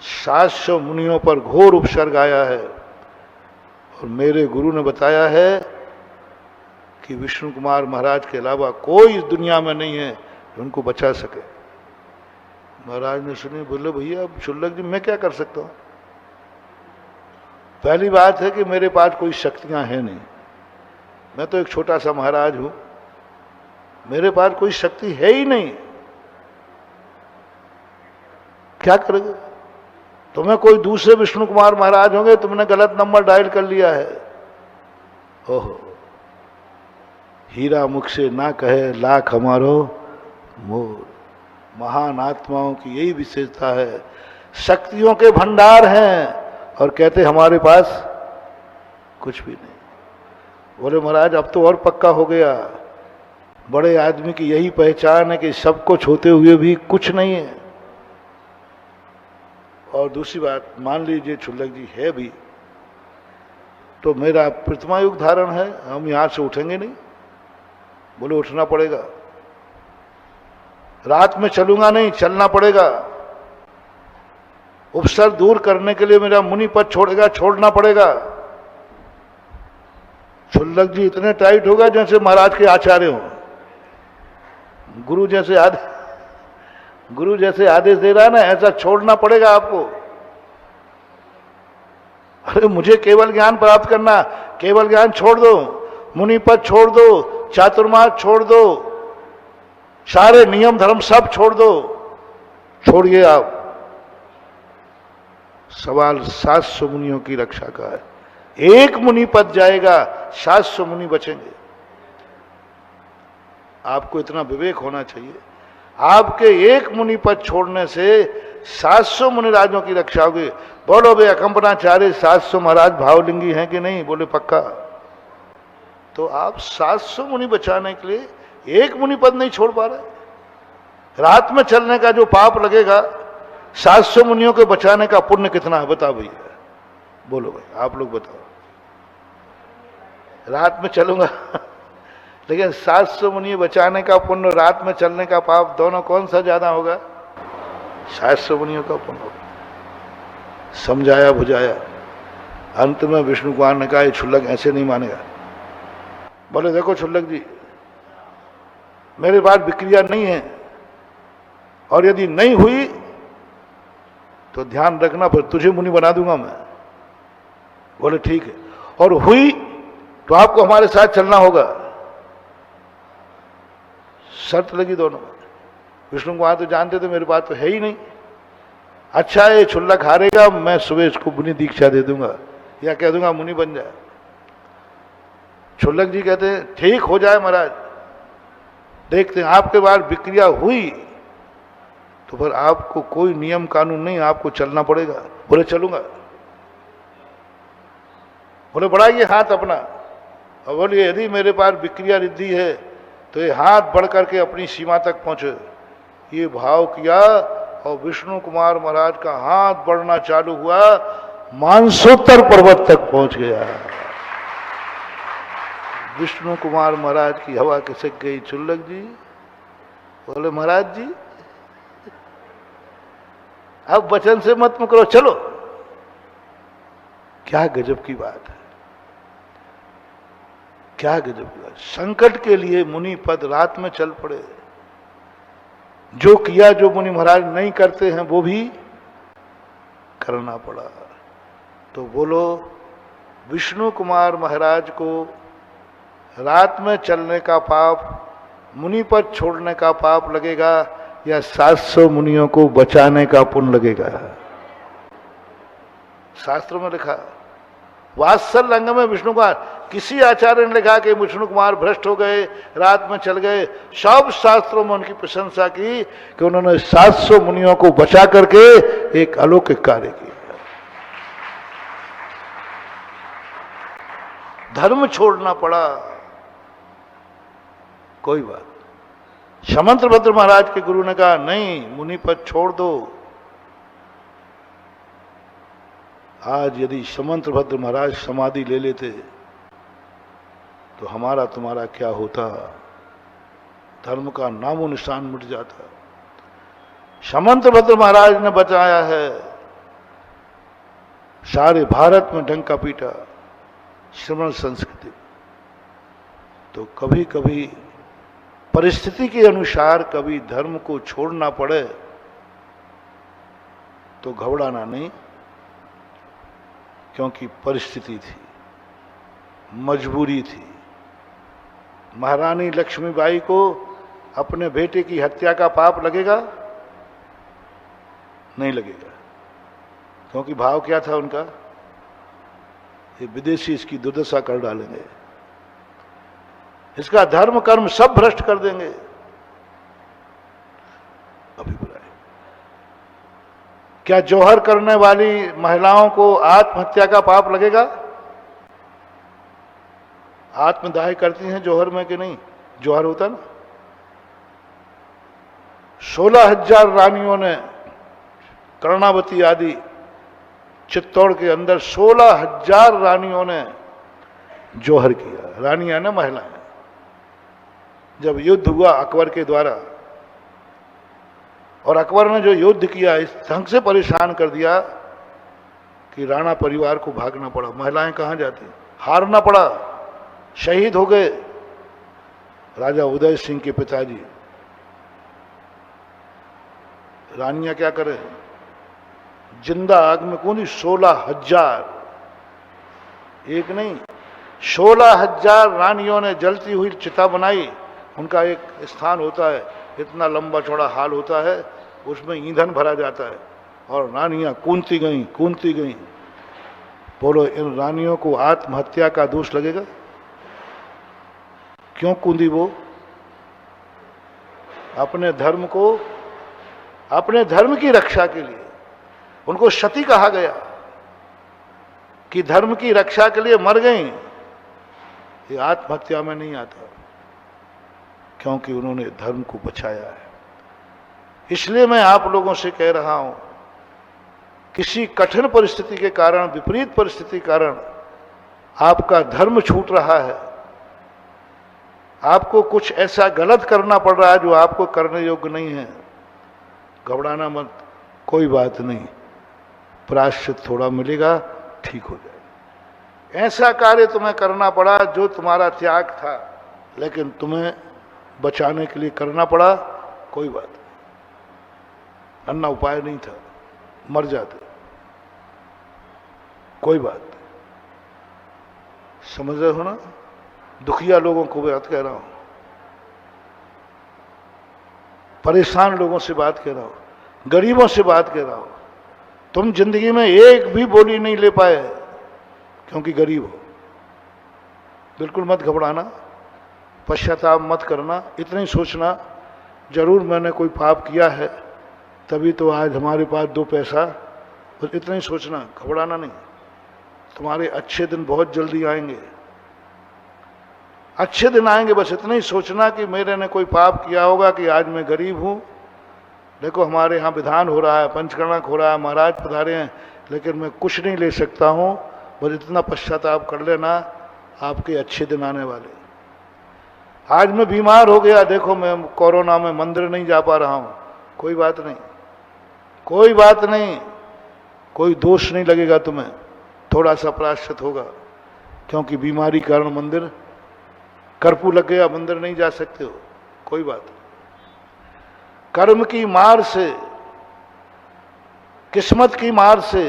700 मुनियों पर घोर उपसर्ग आया है, और मेरे गुरु ने बताया है कि विष्णु कुमार महाराज के अलावा कोई इस दुनिया में नहीं है जो उनको बचा सके। महाराज ने सुनी, बोले भैया अब छुल्लक जी मैं क्या कर सकता हूं? पहली बात है कि मेरे पास कोई शक्तियां हैं नहीं, मैं तो एक छोटा सा महाराज हूं, मेरे पास कोई शक्ति है ही नहीं, क्या करोगे? तुम्हें कोई दूसरे विष्णु कुमार महाराज होंगे, तुमने गलत नंबर डायल कर लिया है। ओहो, हीरा मुख से ना कहे लाख हमारो मोर। महान आत्माओं की यही विशेषता है, शक्तियों के भंडार हैं और कहते हमारे पास कुछ भी नहीं। बोले महाराज अब तो और पक्का हो गया, बड़े आदमी की यही पहचान है कि सब कुछ होते हुए भी कुछ नहीं है। और दूसरी बात, मान लीजिए छुल्लक जी है भी, तो मेरा प्रतिमा युग धारण है, हम यहां से उठेंगे नहीं। बोले उठना पड़ेगा, रात में चलूंगा नहीं, चलना पड़ेगा। उपसर्ग दूर करने के लिए मेरा मुनि पद छोड़ेगा, छोड़ना पड़ेगा। छुल्लक जी इतने टाइट होगा जैसे महाराज के आचार्य हो, गुरु जैसे आदेश दे रहा है ना, ऐसा छोड़ना पड़ेगा आपको। अरे मुझे केवल ज्ञान प्राप्त करना, केवल ज्ञान छोड़ दो, मुनि पद छोड़ दो, चातुर्मास छोड़ दो, सारे नियम धर्म सब छोड़ दो। छोड़िए आप। सवाल 700 मुनियों की रक्षा का है, एक मुनि पद जाएगा, 700 मुनि बचेंगे। आपको इतना विवेक होना चाहिए, आपके एक मुनि पद छोड़ने से 700 मुनिराजों की रक्षा होगी। बोलो भाई अकंपनाचार्य 700 महाराज भावलिंगी हैं कि नहीं? बोले पक्का। तो आप 700 मुनि बचाने के लिए एक मुनि पद नहीं छोड़ पा रहे। रात में चलने का जो पाप लगेगा, 700 मुनियों के बचाने का पुण्य कितना है? बताओ भैया, बोलो भाई, आप लोग बताओ। रात में चलूंगा लेकिन 700 मुनि बचाने का पुण्य, रात में चलने का पाप, दोनों कौन सा ज्यादा होगा? 700 मुनियों का पुण्य होगा। समझाया बुझाया, अंत में विष्णु कुमार ने कहा ये छुल्लक ऐसे नहीं मानेगा। बोले देखो छुल्लक जी, मेरे पास विक्रिया नहीं है, और यदि नहीं हुई तो ध्यान रखना, फिर तुझे मुनि बना दूंगा मैं। बोले ठीक है, और हुई तो आपको हमारे साथ चलना होगा। शर्त लगी दोनों में। विष्णु कुमार तो जानते थे मेरे पास तो है ही नहीं। अच्छा ये छुल्लक हारेगा, मैं सुबह इसको मुनि दीक्षा दे दूंगा या कह दूंगा मुनि बन जाए। छुल्लक जी कहते हैं ठीक हो जाए महाराज, देखते हैं। आपके बाद विक्रिया हुई तो फिर आपको कोई नियम कानून नहीं, आपको चलना पड़ेगा। बोले चलूंगा। बोले बढ़ाइए हाथ अपना, और बोलिए यदि मेरे पास विक्रिया रिद्धि है तो ये हाथ बढ़ करके अपनी सीमा तक पहुंचे। ये भाव किया और विष्णु कुमार महाराज का हाथ बढ़ना चालू हुआ, मानसोत्तर पर्वत तक पहुंच गया। विष्णु कुमार महाराज की हवा खिसक गई। छुल्लक जी बोले महाराज जी अब वचन से मत मुकरो, चलो। क्या गजब की बात है, क्या गजब की बात। संकट के लिए मुनि पद रात में चल पड़े। जो किया जो मुनि महाराज नहीं करते हैं वो भी करना पड़ा। तो बोलो विष्णु कुमार महाराज को रात में चलने का पाप, मुनि पद छोड़ने का पाप लगेगा या 700 मुनियों को बचाने का पुण्य लगेगा? शास्त्र में लिखा, वात्सल्य अंग में विष्णु कुमार, किसी आचार्य ने लिखा कि विष्णु कुमार भ्रष्ट हो गए, रात में चल गए। सब शास्त्रों में उनकी प्रशंसा की कि उन्होंने 700 मुनियों को बचा करके एक अलौकिक कार्य किया। धर्म छोड़ना पड़ा, कोई बात। समंतभद्र महाराज के गुरु ने कहा नहीं, मुनि पद छोड़ दो। आज यदि समंतभद्र महाराज समाधि ले लेते तो हमारा तुम्हारा क्या होता? धर्म का नामो निशान मिट जाता। समंतभद्र महाराज ने बचाया है, सारे भारत में डंका पीटा श्रमण संस्कृति। तो कभी कभी परिस्थिति के अनुसार कभी धर्म को छोड़ना पड़े तो घबराना नहीं, क्योंकि परिस्थिति थी, मजबूरी थी। महारानी लक्ष्मीबाई को अपने बेटे की हत्या का पाप लगेगा? नहीं लगेगा, क्योंकि भाव क्या था उनका? ये विदेशी इसकी दुर्दशा कर डालेंगे, इसका धर्म कर्म सब भ्रष्ट कर देंगे। अभिप्राय क्या जौहर करने वाली महिलाओं को आत्महत्या का पाप लगेगा? आत्मदाह करती हैं जौहर में कि नहीं? जौहर होता ना। 16,000 रानियों ने, कर्णावती आदि चित्तौड़ के अंदर 16,000 रानियों ने जौहर किया। रानियां ना, महिलाएं। जब युद्ध हुआ अकबर के द्वारा, और अकबर ने जो युद्ध किया इस ढंग से परेशान कर दिया कि राणा परिवार को भागना पड़ा। महिलाएं कहां जाती? हारना पड़ा, शहीद हो गए राजा उदय सिंह के पिताजी। रानियां क्या करें? जिंदा आग में कूदी। 16,000, एक नहीं 16,000 रानियों ने जलती हुई चिता बनाई। उनका एक स्थान होता है, इतना लंबा चौड़ा हाल होता है, उसमें ईंधन भरा जाता है, और रानियां कूदती गईं, कूदती गईं। बोलो इन रानियों को आत्महत्या का दोष लगेगा? क्यों कूदी वो? अपने धर्म को, अपने धर्म की रक्षा के लिए। उनको सती कहा गया कि धर्म की रक्षा के लिए मर गई। ये आत्महत्या में नहीं आता, क्योंकि उन्होंने धर्म को बचाया है। इसलिए मैं आप लोगों से कह रहा हूं, किसी कठिन परिस्थिति के कारण, विपरीत परिस्थिति के कारण आपका धर्म छूट रहा है, आपको कुछ ऐसा गलत करना पड़ रहा है जो आपको करने योग्य नहीं है, घबराना मत, कोई बात नहीं, प्रायश्चित थोड़ा मिलेगा, ठीक हो जाएगा। ऐसा कार्य तुम्हें करना पड़ा जो तुम्हारा त्याग था, लेकिन तुम्हें बचाने के लिए करना पड़ा, कोई बात नहीं, अन्ना उपाय नहीं था, मर जाते, कोई बात नहीं। समझ रहे हो ना? दुखिया लोगों को बात कह रहा हूं, परेशान लोगों से बात कह रहा हूं, गरीबों से बात कह रहा हूं। तुम जिंदगी में एक भी बोली नहीं ले पाए क्योंकि गरीब हो। बिल्कुल मत घबराना, पश्चाताप मत करना, इतना ही सोचना जरूर मैंने कोई पाप किया है तभी तो आज हमारे पास 2 पैसा, बस इतना ही सोचना, घबराना नहीं। तुम्हारे अच्छे दिन बहुत जल्दी आएंगे, अच्छे दिन आएंगे, बस इतना ही सोचना कि मेरे ने कोई पाप किया होगा कि आज मैं गरीब हूं। देखो हमारे यहाँ विधान हो रहा है, पंचकर्णक हो रहा है, महाराज पधारे हैं, लेकिन मैं कुछ नहीं ले सकता हूं, बस इतना पश्चाताप कर लेना, आपके अच्छे दिन आने वाले। आज मैं बीमार हो गया, देखो मैं कोरोना में मंदिर नहीं जा पा रहा हूं, कोई बात नहीं, कोई बात नहीं, कोई दोष नहीं लगेगा तुम्हें, थोड़ा सा प्रायश्चित होगा, क्योंकि बीमारी कारण मंदिर, कर्फ्यू लग गया, मंदिर नहीं जा सकते हो, कोई बात नहीं। कर्म की मार से, किस्मत की मार से,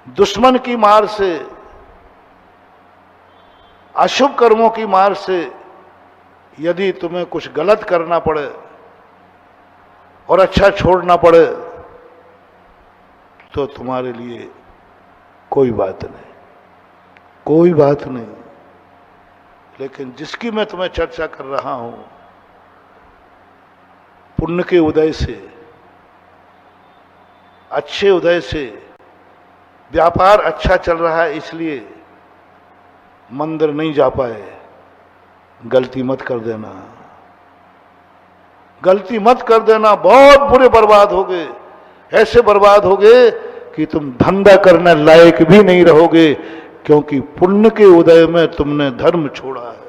दुश्मन की मार से, अशुभ कर्मों की मार से यदि तुम्हें कुछ गलत करना पड़े और अच्छा छोड़ना पड़े तो तुम्हारे लिए कोई बात नहीं, कोई बात नहीं। लेकिन जिसकी मैं तुम्हें चर्चा कर रहा हूं, पुण्य के उदय से, अच्छे उदय से, व्यापार अच्छा चल रहा है इसलिए मंदिर नहीं जा पाए, गलती मत कर देना, गलती मत कर देना, बहुत बुरे बर्बाद हो गए, ऐसे बर्बाद हो गए कि तुम धंधा करने लायक भी नहीं रहोगे, क्योंकि पुण्य के उदय में तुमने धर्म छोड़ा है।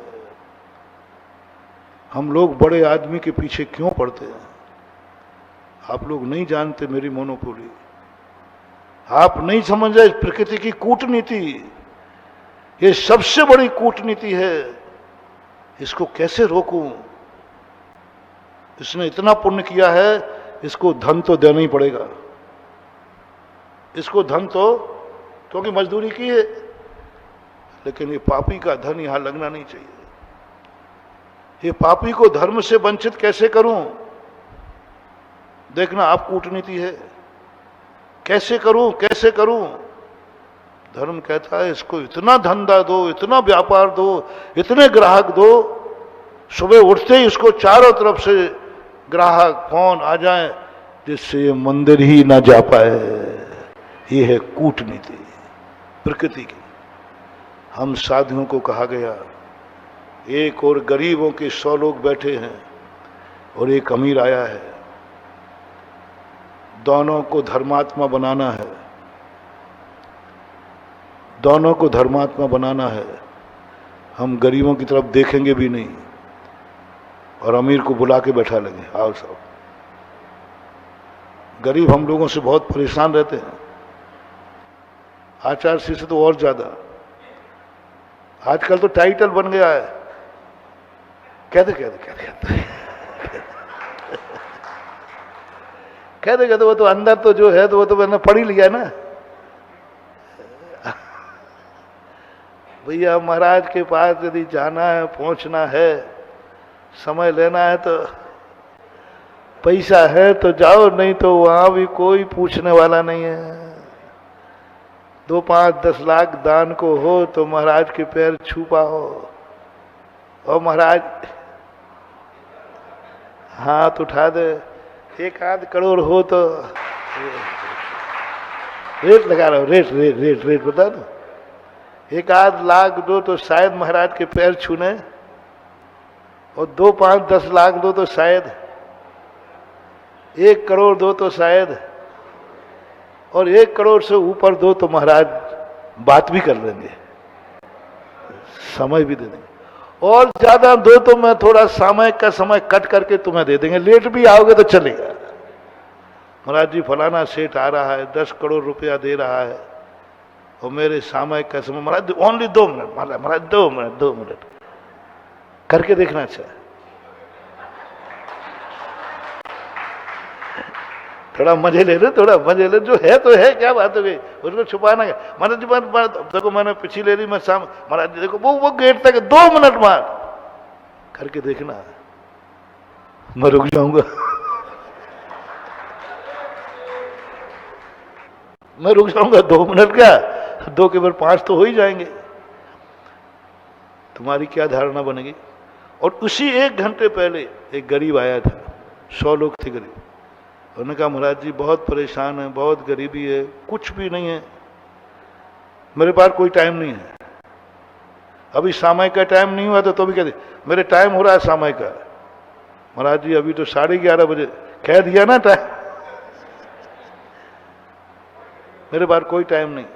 हम लोग बड़े आदमी के पीछे क्यों पड़ते हैं? आप लोग नहीं जानते मेरी मोनोपोली, आप नहीं समझ रहे प्रकृति की कूटनीति, ये सबसे बड़ी कूटनीति है, इसको कैसे रोकूं? इसने इतना पुण्य किया है, इसको धन तो देना ही पड़ेगा, इसको धन तो, क्योंकि मजदूरी की है, लेकिन ये पापी का धन यहां लगना नहीं चाहिए। ये पापी को धर्म से वंचित कैसे करूं? देखना, आप कूटनीति है, कैसे करूं, कैसे करूं? धर्म कहता है इसको इतना धंधा दो, इतना व्यापार दो, इतने ग्राहक दो, सुबह उठते ही इसको चारों तरफ से ग्राहक फोन आ जाए, जिससे ये मंदिर ही ना जा पाए। ये है कूटनीति प्रकृति की। हम साधुओं को कहा गया, एक और गरीबों के 100 लोग बैठे हैं और एक अमीर आया है, दोनों को धर्मात्मा बनाना है, दोनों को धर्मात्मा बनाना है। हम गरीबों की तरफ देखेंगे भी नहीं और अमीर को बुला के बैठा लेंगे, आओ साहब। गरीब हम लोगों से बहुत परेशान रहते हैं, आचार सी से तो और ज्यादा। आजकल तो टाइटल बन गया है, कहते कहते कहते कहते कहते वो तो अंदर तो जो है तो वो तो मैंने पढ़ ही लिया ना। भैया महाराज के पास यदि जाना है, पहुंचना है, समय लेना है तो पैसा है तो जाओ, नहीं तो वहां भी कोई पूछने वाला नहीं है। 2, 5, 10 लाख दान को हो तो महाराज के पैर छू पाओ, और महाराज हाथ उठा दे, एक आध करोड़ हो तो रेट लगा रहा हूं, रेट रेट रेट रेट बता दो। एक आध लाख दो तो शायद महाराज के पैर छूने, और 2, 5, 10 लाख दो तो शायद, 1 करोड़ दो तो शायद, और 1 करोड़ से ऊपर दो तो महाराज बात भी कर लेंगे, समय भी दे देंगे। और ज्यादा दो तो मैं थोड़ा सामयिक का समय कट करके तुम्हें दे देंगे, लेट भी आओगे तो चलेगा। महाराज जी फलाना सेठ आ रहा है, 10 करोड़ रुपया दे रहा है, और मेरे सामयिक का समय, महाराज ओनली 2 मिनट, महाराज 2 मिनट 2 मिनट करके देखना चाहिए। थोड़ा मजे ले लो, थोड़ा मजे ले, जो है तो है, क्या बात हो गई, उसको छुपाना क्या। महाराज जी देखो मैंने पिछली ले ली, मैं शाम, महाराज जी देखो वो गेट तक 2 मिनट मार करके देखना, मैं रुक जाऊंगा मैं रुक जाऊंगा 2 मिनट क्या, 2 के बाद 5 तो हो ही जाएंगे। तुम्हारी क्या धारणा बनेगी। और उसी 1 घंटे पहले एक गरीब आया था, 100 लोग थे गरीब। उन्होंने कहा महाराज जी बहुत परेशान है, बहुत गरीबी है, कुछ भी नहीं है, मेरे पास कोई टाइम नहीं है, अभी सामयिक का टाइम नहीं हुआ तो भी कहते मेरे टाइम हो रहा है सामयिक का। महाराज जी अभी तो 11:30 बजे, कह दिया ना टाइम, मेरे पास कोई टाइम नहीं।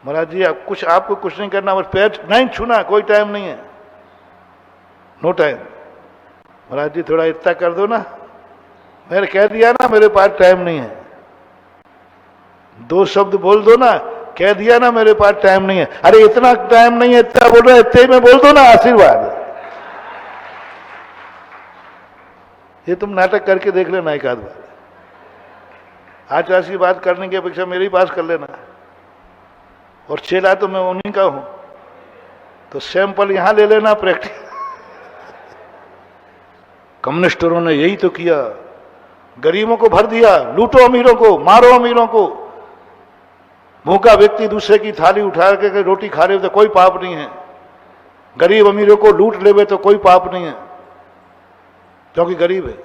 महाराज जी आपको कुछ नहीं करना, बस पैर नहीं छूना, कोई टाइम नहीं है, नो टाइम। महाराज जी थोड़ा इतना कर दो ना, मैंने कह दिया ना मेरे पास टाइम नहीं है, 2 शब्द बोल दो ना, कह दिया ना मेरे पास टाइम नहीं है। अरे इतना टाइम नहीं है, इतना बोल रहा है, इतने में बोल दो ना आशीर्वाद। ये तुम नाटक करके देख लेना एक आध बार, आचार्य की बात करने की अपेक्षा मेरे ही पास कर लेना। और चेला तो मैं उन्हीं का हूं, तो सैंपल यहां ले लेना, प्रैक्टिस। कम्युनिस्टों ने यही तो किया, गरीबों को भर दिया, लूटो अमीरों को, मारो अमीरों को। भूखा व्यक्ति दूसरे की थाली उठा के रोटी खा रहे हो तो कोई पाप नहीं है, गरीब अमीरों को लूट लेवे तो कोई पाप नहीं है, क्योंकि गरीब है।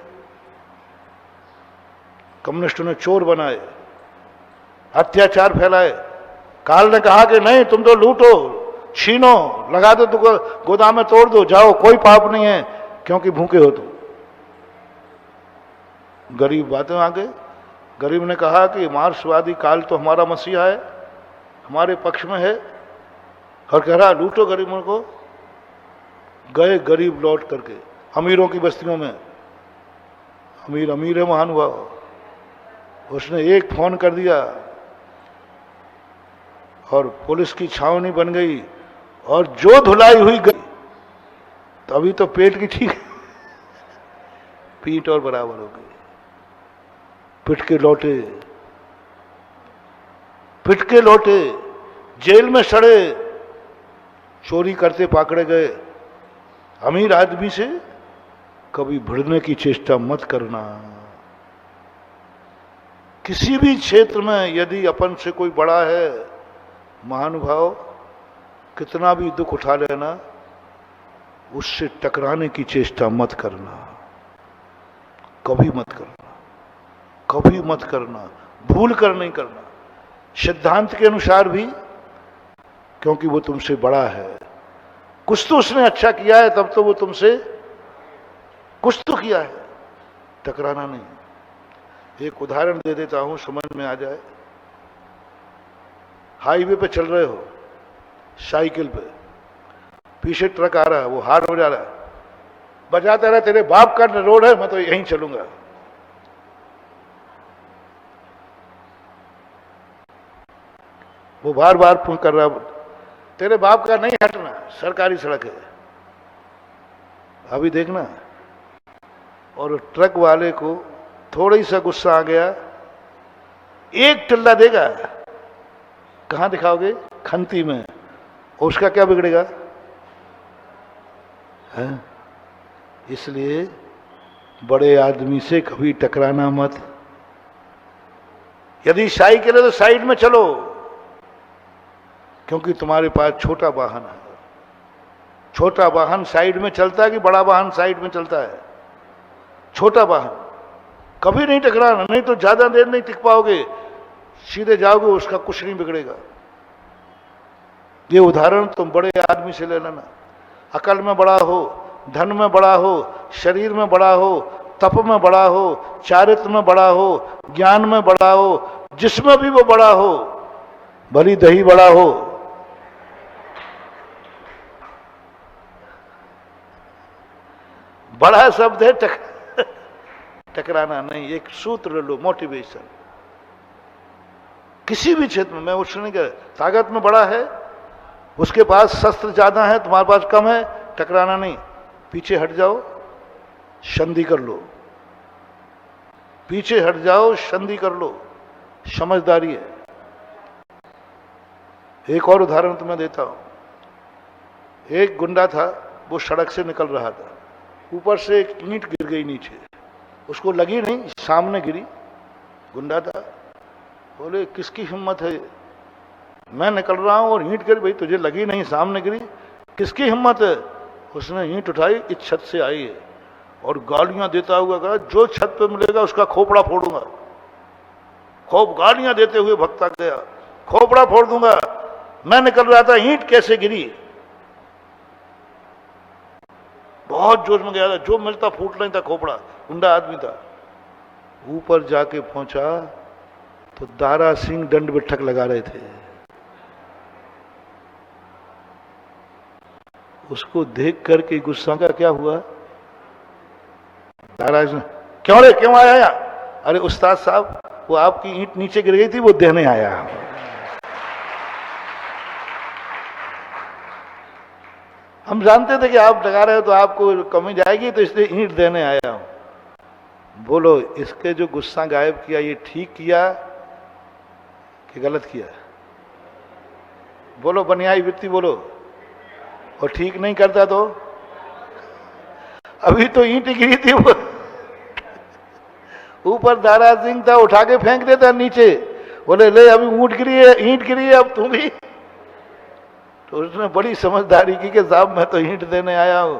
कम्युनिस्टों ने चोर बनाए, अत्याचार फैलाए। काल ने कहा कि नहीं, तुम तो लूटो, छीनो, लगा दो, तो गोदाम में तोड़ दो, जाओ, कोई पाप नहीं है, क्योंकि भूखे हो तुम। गरीब बातें आ गए। गरीब ने कहा कि मार्क्सवादी काल तो हमारा मसीहा है, हमारे पक्ष में है, और कह रहा लूटो गरीबों को। गए गरीब लौट करके अमीरों की बस्तियों में, अमीर अमीर है महान हुआ, उसने एक फोन कर दिया और पुलिस की छावनी बन गई, और जो धुलाई हुई गई, तभी तो पेट की ठीक पीठ और बराबर हो गई। पिट के लौटे, पिट के लौटे, जेल में सड़े, चोरी करते पकड़े गए। अमीर आदमी से कभी भिड़ने की चेष्टा मत करना। किसी भी क्षेत्र में यदि अपन से कोई बड़ा है, महानुभाव, कितना भी दुख उठा लेना, उससे टकराने की चेष्टा मत करना, कभी मत करना, कभी मत करना, भूल कर नहीं करना, सिद्धांत के अनुसार भी, क्योंकि वो तुमसे बड़ा है। कुछ तो उसने अच्छा किया है, तब तो वो तुमसे कुछ तो किया है, टकराना नहीं। एक उदाहरण दे देता हूं, समझ में आ जाए। हाईवे पे चल रहे हो, साइकिल पे, पीछे ट्रक आ रहा है, वो हार्ड हो जा रहा है, बजाता रहा, तेरे बाप का रोड है, मैं तो यहीं चलूंगा। वो बार बार फोन कर रहा, तेरे बाप का नहीं हटना, सरकारी सड़क है, अभी देखना। और ट्रक वाले को थोड़ा सा गुस्सा आ गया, एक टल्ला देगा, कहां दिखाओगे? खंती में। और उसका क्या बिगड़ेगा? है? इसलिए बड़े आदमी से कभी टकराना मत। यदि साइकिल है तो साइड में चलो, क्योंकि तुम्हारे पास छोटा वाहन है। छोटा वाहन साइड में चलता है कि बड़ा वाहन साइड में चलता है? छोटा वाहन। कभी नहीं टकराना, नहीं तो ज्यादा देर नहीं टिक पाओगे, सीधे जाओगे, उसका कुछ नहीं बिगड़ेगा। ये उदाहरण तुम बड़े आदमी से ले लेना, अकल में बड़ा हो, धन में बड़ा हो, शरीर में बड़ा हो, तप में बड़ा हो, चारित्र में बड़ा हो, ज्ञान में बड़ा हो, जिसमें भी वो बड़ा हो, भली दही बड़ा हो, बड़ा शब्द है टकराना नहीं। एक सूत्र लो, मोटिवेशन। किसी भी क्षेत्र में, मैं उससे नहीं कह रहा, ताकत में बड़ा है, उसके पास शस्त्र ज्यादा है, तुम्हारे पास कम है, टकराना नहीं, पीछे हट जाओ, संधि कर लो, पीछे हट जाओ, संधि कर लो, समझदारी है। एक और उदाहरण तुम्हें देता हूं। एक गुंडा था, वो सड़क से निकल रहा था, ऊपर से एक ईंट गिर गई नीचे, उसको लगी नहीं, सामने गिरी, गुंडा था। बोले किसकी हिम्मत है, मैं निकल रहा हूं और ईंट गिर, भाई तुझे लगी नहीं, सामने गिरी, किसकी हिम्मत है? उसने ईंट उठाई, इस छत से आई है, और गालियां देता हुआ कहा जो छत पे मिलेगा उसका खोपड़ा फोड़ूंगा। खूब गालियां देते हुए भगता गया, खोपड़ा फोड़ दूंगा। मैं निकल रहा था, ईंट कैसे गिरी, बहुत जोश में गया था, जो मिलता फूट नहीं था खोपड़ा, गुंडा आदमी था। ऊपर जाके पहुंचा तो दारा सिंह दंड बिठक लगा रहे थे। उसको देख करके गुस्सा का क्या हुआ, दारा सिंह क्यों रे, क्यों आया यहाँ? अरे उस्ताद साहब, वो आपकी ईंट नीचे गिर गई थी, वो देने आया। हम जानते थे कि आप लगा रहे हो तो आपको कमी जाएगी, तो इसलिए ईंट देने आया हूं। बोलो, इसके जो गुस्सा गायब किया, ये ठीक किया कि गलत किया? बोलो बनियाई वृत्ति बोलो। और ठीक नहीं करता तो अभी तो ईंट गिरी थी, वो ऊपर दारा सिंह था, उठा के फेंक देता नीचे। बोले ले अभी ऊंट गिरी है, ईंट गिरी है, अब तू भी। तो उसने बड़ी समझदारी की कि साहब मैं तो ईंट देने आया हूं।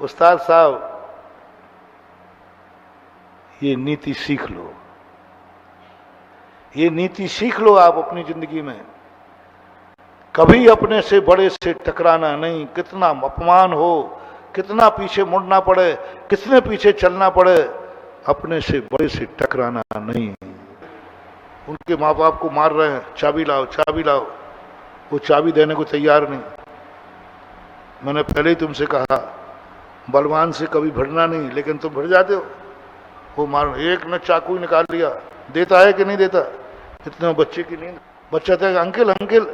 उस्ताद साहब, ये नीति सीख लो, ये नीति सीख लो आप अपनी जिंदगी में। कभी अपने से बड़े से टकराना नहीं, कितना अपमान हो, कितना पीछे मुड़ना पड़े, कितने पीछे चलना पड़े, अपने से बड़े से टकराना नहीं। उनके माँ बाप को मार रहे हैं, चाबी लाओ चाबी लाओ, वो चाबी देने को तैयार नहीं। मैंने पहले ही तुमसे कहा, बलवान से कभी भिड़ना नहीं, लेकिन तुम भिड़ जाते हो। वो मार, एक ने चाकू ही निकाल लिया, देता है कि नहीं देता? इतना बच्चे की नींद। बच्चा था, अंकल अंकल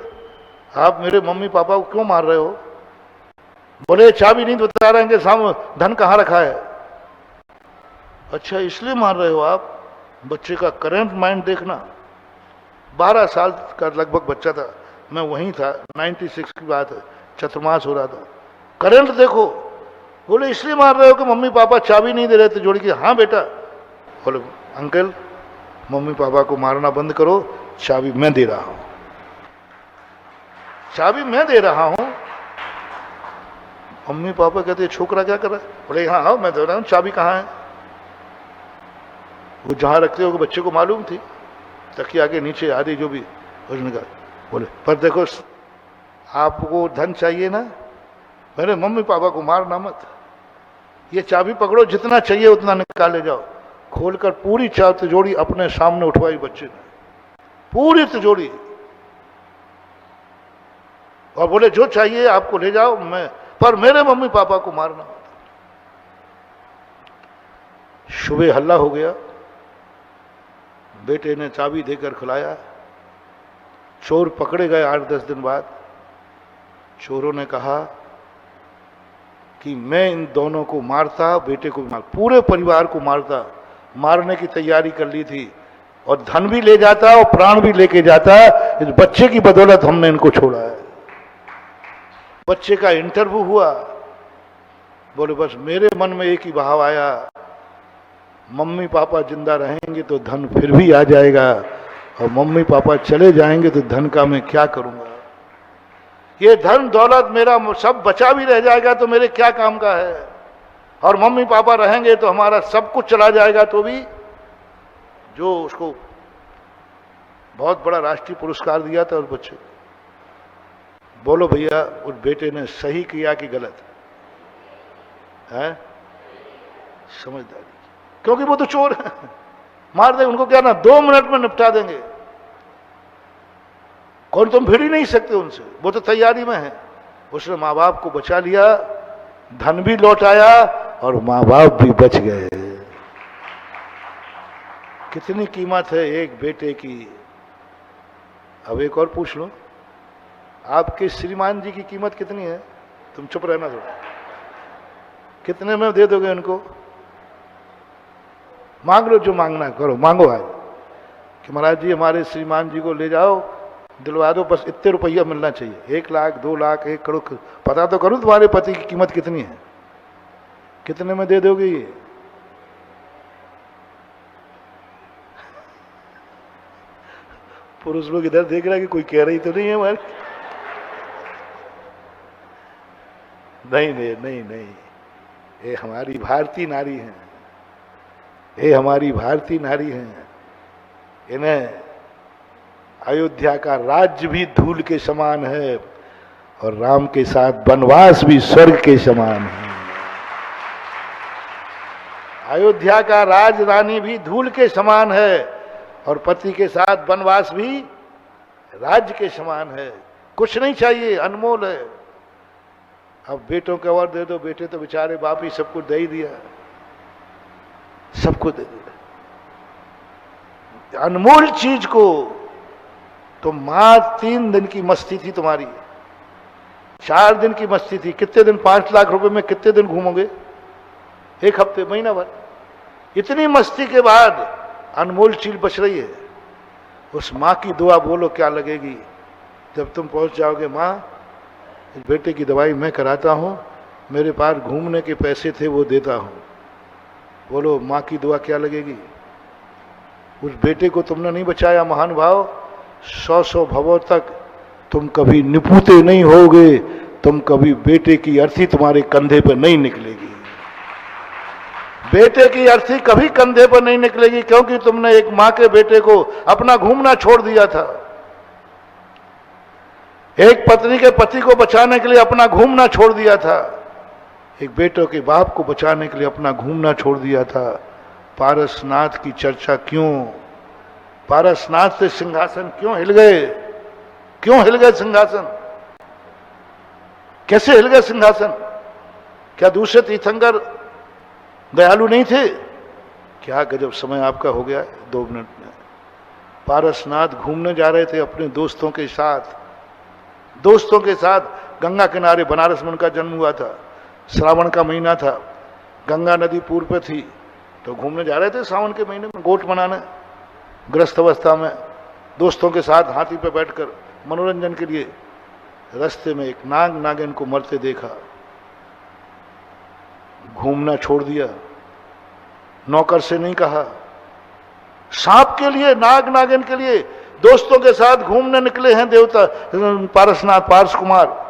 आप मेरे मम्मी पापा को क्यों मार रहे हो? बोले चाबी नहीं बता रहे हैं कि सामने धन कहाँ रखा है। अच्छा इसलिए मार रहे हो आप? बच्चे का करंट माइंड देखना। 12 साल का लगभग बच्चा था, मैं वहीं था, 96 की बात है, चतुर्मास हो रहा था। करंट देखो। बोले इसलिए मार रहे हो कि मम्मी पापा चाबी नहीं दे रहे थे जोड़ी की? हाँ बेटा। बोले अंकल मम्मी पापा को मारना बंद करो, चाबी मैं दे रहा हूं, चाबी मैं दे रहा हूं। मम्मी पापा कहते छोकरा क्या कर रहा है? बोले हाँ हाँ मैं दे रहा हूं, चाबी कहाँ है? वो जहां रखते हो बच्चे को मालूम थी, तकिया के नीचे आदि जो भी उसने कहा। बोले पर देखो आपको धन चाहिए ना, मेरे मम्मी पापा को मारना मत, ये चाबी पकड़ो, जितना चाहिए उतना निकाल ले जाओ। खोलकर पूरी तिजोरी अपने सामने उठवाई बच्चे ने, पूरी तिजोरी, और बोले जो चाहिए आपको ले जाओ, मैं पर मेरे मम्मी पापा को मारना मत। सुबह हल्ला हो गया, बेटे ने चाबी देकर खिलाया। चोर पकड़े गए 8-10 दिन बाद। चोरों ने कहा कि मैं इन दोनों को मारता, बेटे को मार, पूरे परिवार को मारता, मारने की तैयारी कर ली थी, और धन भी ले जाता और प्राण भी लेके जाता। इस बच्चे की बदौलत हमने इनको छोड़ा है। बच्चे का इंटरव्यू हुआ। बोले बस मेरे मन में एक ही भाव आया, मम्मी पापा जिंदा रहेंगे तो धन फिर भी आ जाएगा, और मम्मी पापा चले जाएंगे तो धन का मैं क्या करूंगा? ये धन दौलत मेरा सब बचा भी रह जाएगा तो मेरे क्या काम का है, और मम्मी पापा रहेंगे तो हमारा सब कुछ चला जाएगा तो भी जो उसको बहुत बड़ा राष्ट्रीय पुरस्कार दिया था उस बच्चे को। बोलो भैया, उस बेटे ने सही किया कि गलत है? समझदारी, क्योंकि वो तो चोर है। मार दे उनको, क्या ना 2 मिनट में निपटा देंगे। कौन, तुम भिड़ ही नहीं सकते उनसे, वो तो तैयारी में है। उसने माँ बाप को बचा लिया, धन भी लौट आया और माँ बाप भी बच गए। कितनी कीमत है एक बेटे की। अब एक और पूछ लो, आपके श्रीमान जी की कीमत कितनी है? तुम चुप रहना थोड़ा। कितने में दे दोगे उनको? मांग लो, जो मांगना करो, मांगो आज कि महाराज जी हमारे श्रीमान जी को ले जाओ, दिलवा दो, बस इतने रुपया मिलना चाहिए। 1 लाख, 2 लाख, 1 करोड़। पता तो करूं तुम्हारे पति की कीमत कितनी है। कितने में दे दोगे ये? पुरुष लोग इधर देख रहा है कि कोई कह रही तो नहीं है हमारे। नहीं नहीं नहीं नहीं, ये हमारी भारतीय नारी हैं, ये हमारी भारतीय नारी हैं। इन्हें अयोध्या का राज्य भी धूल के समान है और राम के साथ वनवास भी स्वर्ग के समान है। अयोध्या का राजरानी भी धूल के समान है और पति के साथ वनवास भी राज्य के समान है। कुछ नहीं चाहिए, अनमोल है। अब बेटों को और दे दो, बेटे तो बेचारे बाप ही सब कुछ दे ही दिया, सबको दे दिया। अनमोल चीज को तो मां 3 दिन की मस्ती थी तुम्हारी, 4 दिन की मस्ती थी। कितने दिन? 5 लाख रुपए में कितने दिन घूमोगे? 1 हफ्ते, महीना भर। इतनी मस्ती के बाद अनमोल चीज बच रही है। उस मां की दुआ बोलो क्या लगेगी जब तुम पहुंच जाओगे। मां, इस बेटे की दवाई मैं कराता हूं, मेरे पास घूमने के पैसे थे वो देता हूं। बोलो मां की दुआ क्या लगेगी। उस बेटे को तुमने नहीं बचाया महानुभाव, 100 भवों तक तुम कभी निपुते नहीं होगे, तुम कभी बेटे की अर्थी तुम्हारे कंधे पर नहीं निकलेगी। बेटे की अर्थी कभी कंधे पर नहीं निकलेगी, क्योंकि तुमने एक मां के बेटे को अपना घूमना छोड़ दिया था। एक पत्नी के पति को बचाने के लिए अपना घूमना छोड़ दिया था। एक बेटों के बाप को बचाने के लिए अपना घूमना छोड़ दिया था। पारसनाथ की चर्चा क्यों? पारसनाथ से सिंहासन क्यों हिल गए? क्यों हिल गए सिंहासन? कैसे हिल गए सिंहासन? क्या दूसरे तीर्थंकर दयालु नहीं थे? क्या गजब समय आपका हो गया 2 मिनट में। पारसनाथ घूमने जा रहे थे अपने दोस्तों के साथ। दोस्तों के साथ गंगा किनारे, बनारस में उनका जन्म हुआ था, श्रावण का महीना था, गंगा नदी पूर्व पे थी, तो घूमने जा रहे थे सावन के महीने में गोट मनाने, ग्रस्त अवस्था में, दोस्तों के साथ हाथी पे बैठकर मनोरंजन के लिए। रास्ते में एक नाग नागिन को मरते देखा, घूमना छोड़ दिया। नौकर से नहीं कहा, सांप के लिए, नाग नागिन के लिए दोस्तों के साथ घूमने निकले हैं देवता पारसनाथ, पारस कुमार।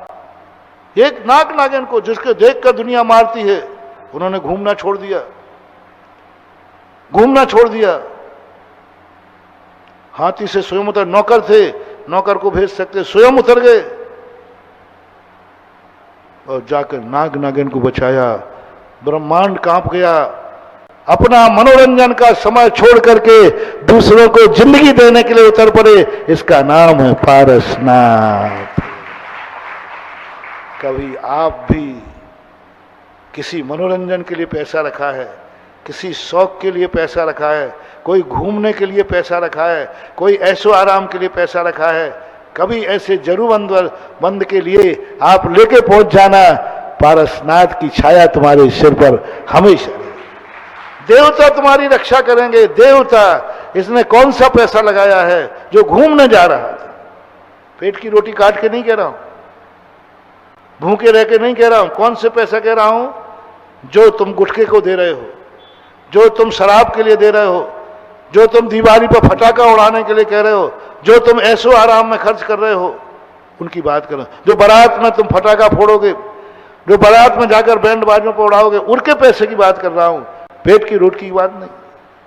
एक नाग नागिन को जिसके देखकर दुनिया मारती है, उन्होंने घूमना छोड़ दिया, घूमना छोड़ दिया। हाथी से स्वयं उतर, नौकर थे, नौकर को भेज सकते, स्वयं उतर गए और जाकर नाग नागिन को बचाया। ब्रह्मांड कांप गया। अपना मनोरंजन का समय छोड़ करके दूसरों को जिंदगी देने के लिए उतर पड़े। इसका नाम है पारसनाथ। कभी आप भी किसी मनोरंजन के लिए पैसा रखा है, किसी शौक के लिए पैसा रखा है, कोई घूमने के लिए पैसा रखा है, कोई ऐशो आराम के लिए पैसा रखा है, कभी ऐसे जरूरतमंद के लिए आप लेके पहुंच जाना, पारसनाथ की छाया तुम्हारे सिर पर हमेशा। देवता तुम्हारी रक्षा करेंगे। देवता, इसने कौन सा पैसा लगाया है जो घूमने जा रहा था? पेट की रोटी काट के नहीं कह रहा हूं, भूखे रह के नहीं कह रहा हूं। कौन से पैसा कह रहा हूं? जो तुम गुटखे को दे रहे हो, जो तुम शराब के लिए दे रहे हो, जो तुम दिवाली पर फटाका उड़ाने के लिए कह रहे हो, जो तुम ऐशो आराम में खर्च कर रहे हो, उनकी बात करो। जो बारात में तुम फटाका फोड़ोगे, जो बारात में जाकर बैंड बाजों पर उड़ाओगे, उनके पैसे की बात कर रहा हूं, पेट की रोटी की बात नहीं।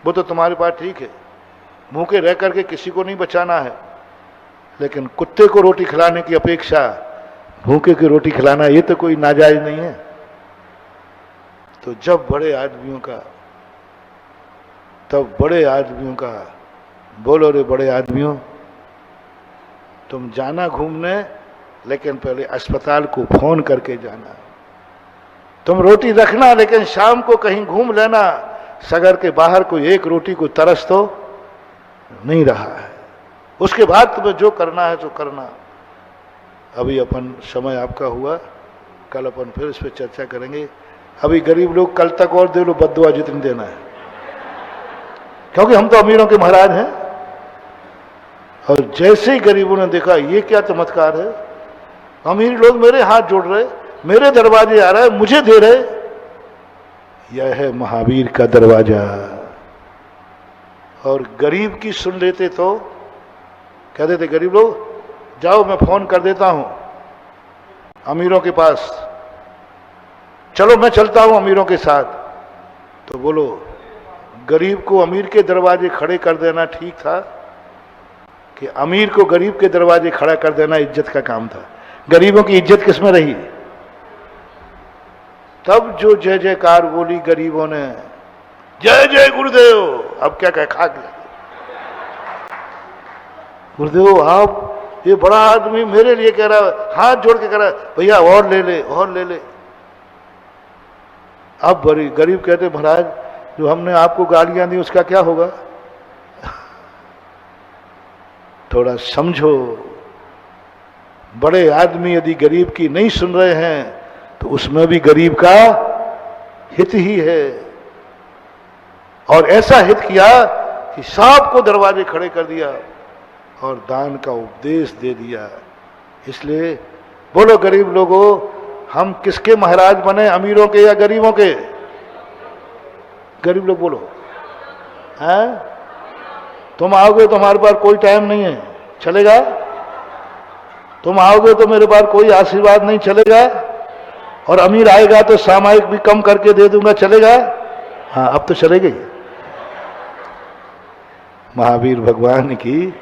वो तो तुम्हारे पास ठीक है, भूखे रह करके किसी को नहीं बचाना है, लेकिन कुत्ते को रोटी खिलाने की अपेक्षा भूखे की रोटी खिलाना ये तो कोई नाजायज नहीं है। तो जब बड़े आदमियों का, तब बड़े आदमियों का, बोलो रे बड़े आदमियों, तुम जाना घूमने, लेकिन पहले अस्पताल को फोन करके जाना। तुम रोटी रखना, लेकिन शाम को कहीं घूम लेना, सगर के बाहर कोई एक रोटी को तरस तो नहीं रहा है। उसके बाद तुम्हें जो करना है तो करना। अभी अपन समय आपका हुआ, कल अपन फिर इस पर चर्चा करेंगे। अभी गरीब लोग कल तक और दे लो बद्दुआ जितनी देना है, क्योंकि हम तो अमीरों के महाराज हैं। और जैसे ही गरीबों ने देखा ये क्या चमत्कार है, अमीर लोग मेरे हाथ जोड़ रहे, मेरे दरवाजे आ रहे, मुझे दे रहे, यह है महावीर का दरवाजा। और गरीब की सुन लेते तो कहते थे गरीब लोग, जाओ मैं फोन कर देता हूं अमीरों के पास, चलो मैं चलता हूं अमीरों के साथ। तो बोलो, गरीब को अमीर के दरवाजे खड़े कर देना ठीक था कि अमीर को गरीब के दरवाजे खड़ा कर देना इज्जत का काम था? गरीबों की इज्जत किसमें रही? तब जो जय जयकार बोली गरीबों ने, जय जय गुरुदेव। अब क्या कहे, खा गया गुरुदेव आप, ये बड़ा आदमी मेरे लिए कह रहा है, हाथ जोड़ के कह रहा है, भैया और ले ले और ले ले। अब बड़ी गरीब कहते महाराज जो हमने आपको गालियां दी उसका क्या होगा? थोड़ा समझो, बड़े आदमी यदि गरीब की नहीं सुन रहे हैं तो उसमें भी गरीब का हित ही है। और ऐसा हित किया कि सांप को दरवाजे खड़े कर दिया और दान का उपदेश दे दिया। इसलिए बोलो गरीब लोगों, हम किसके महाराज बने, अमीरों के या गरीबों के? गरीब लोग बोलो, हैं? तुम आओगे तो हमारे पास कोई टाइम नहीं है, चलेगा? तुम आओगे तो मेरे पास कोई आशीर्वाद नहीं, चलेगा? और अमीर आएगा तो सामायिक भी कम करके दे दूंगा, चलेगा? हाँ, अब तो चलेगी। महावीर भगवान की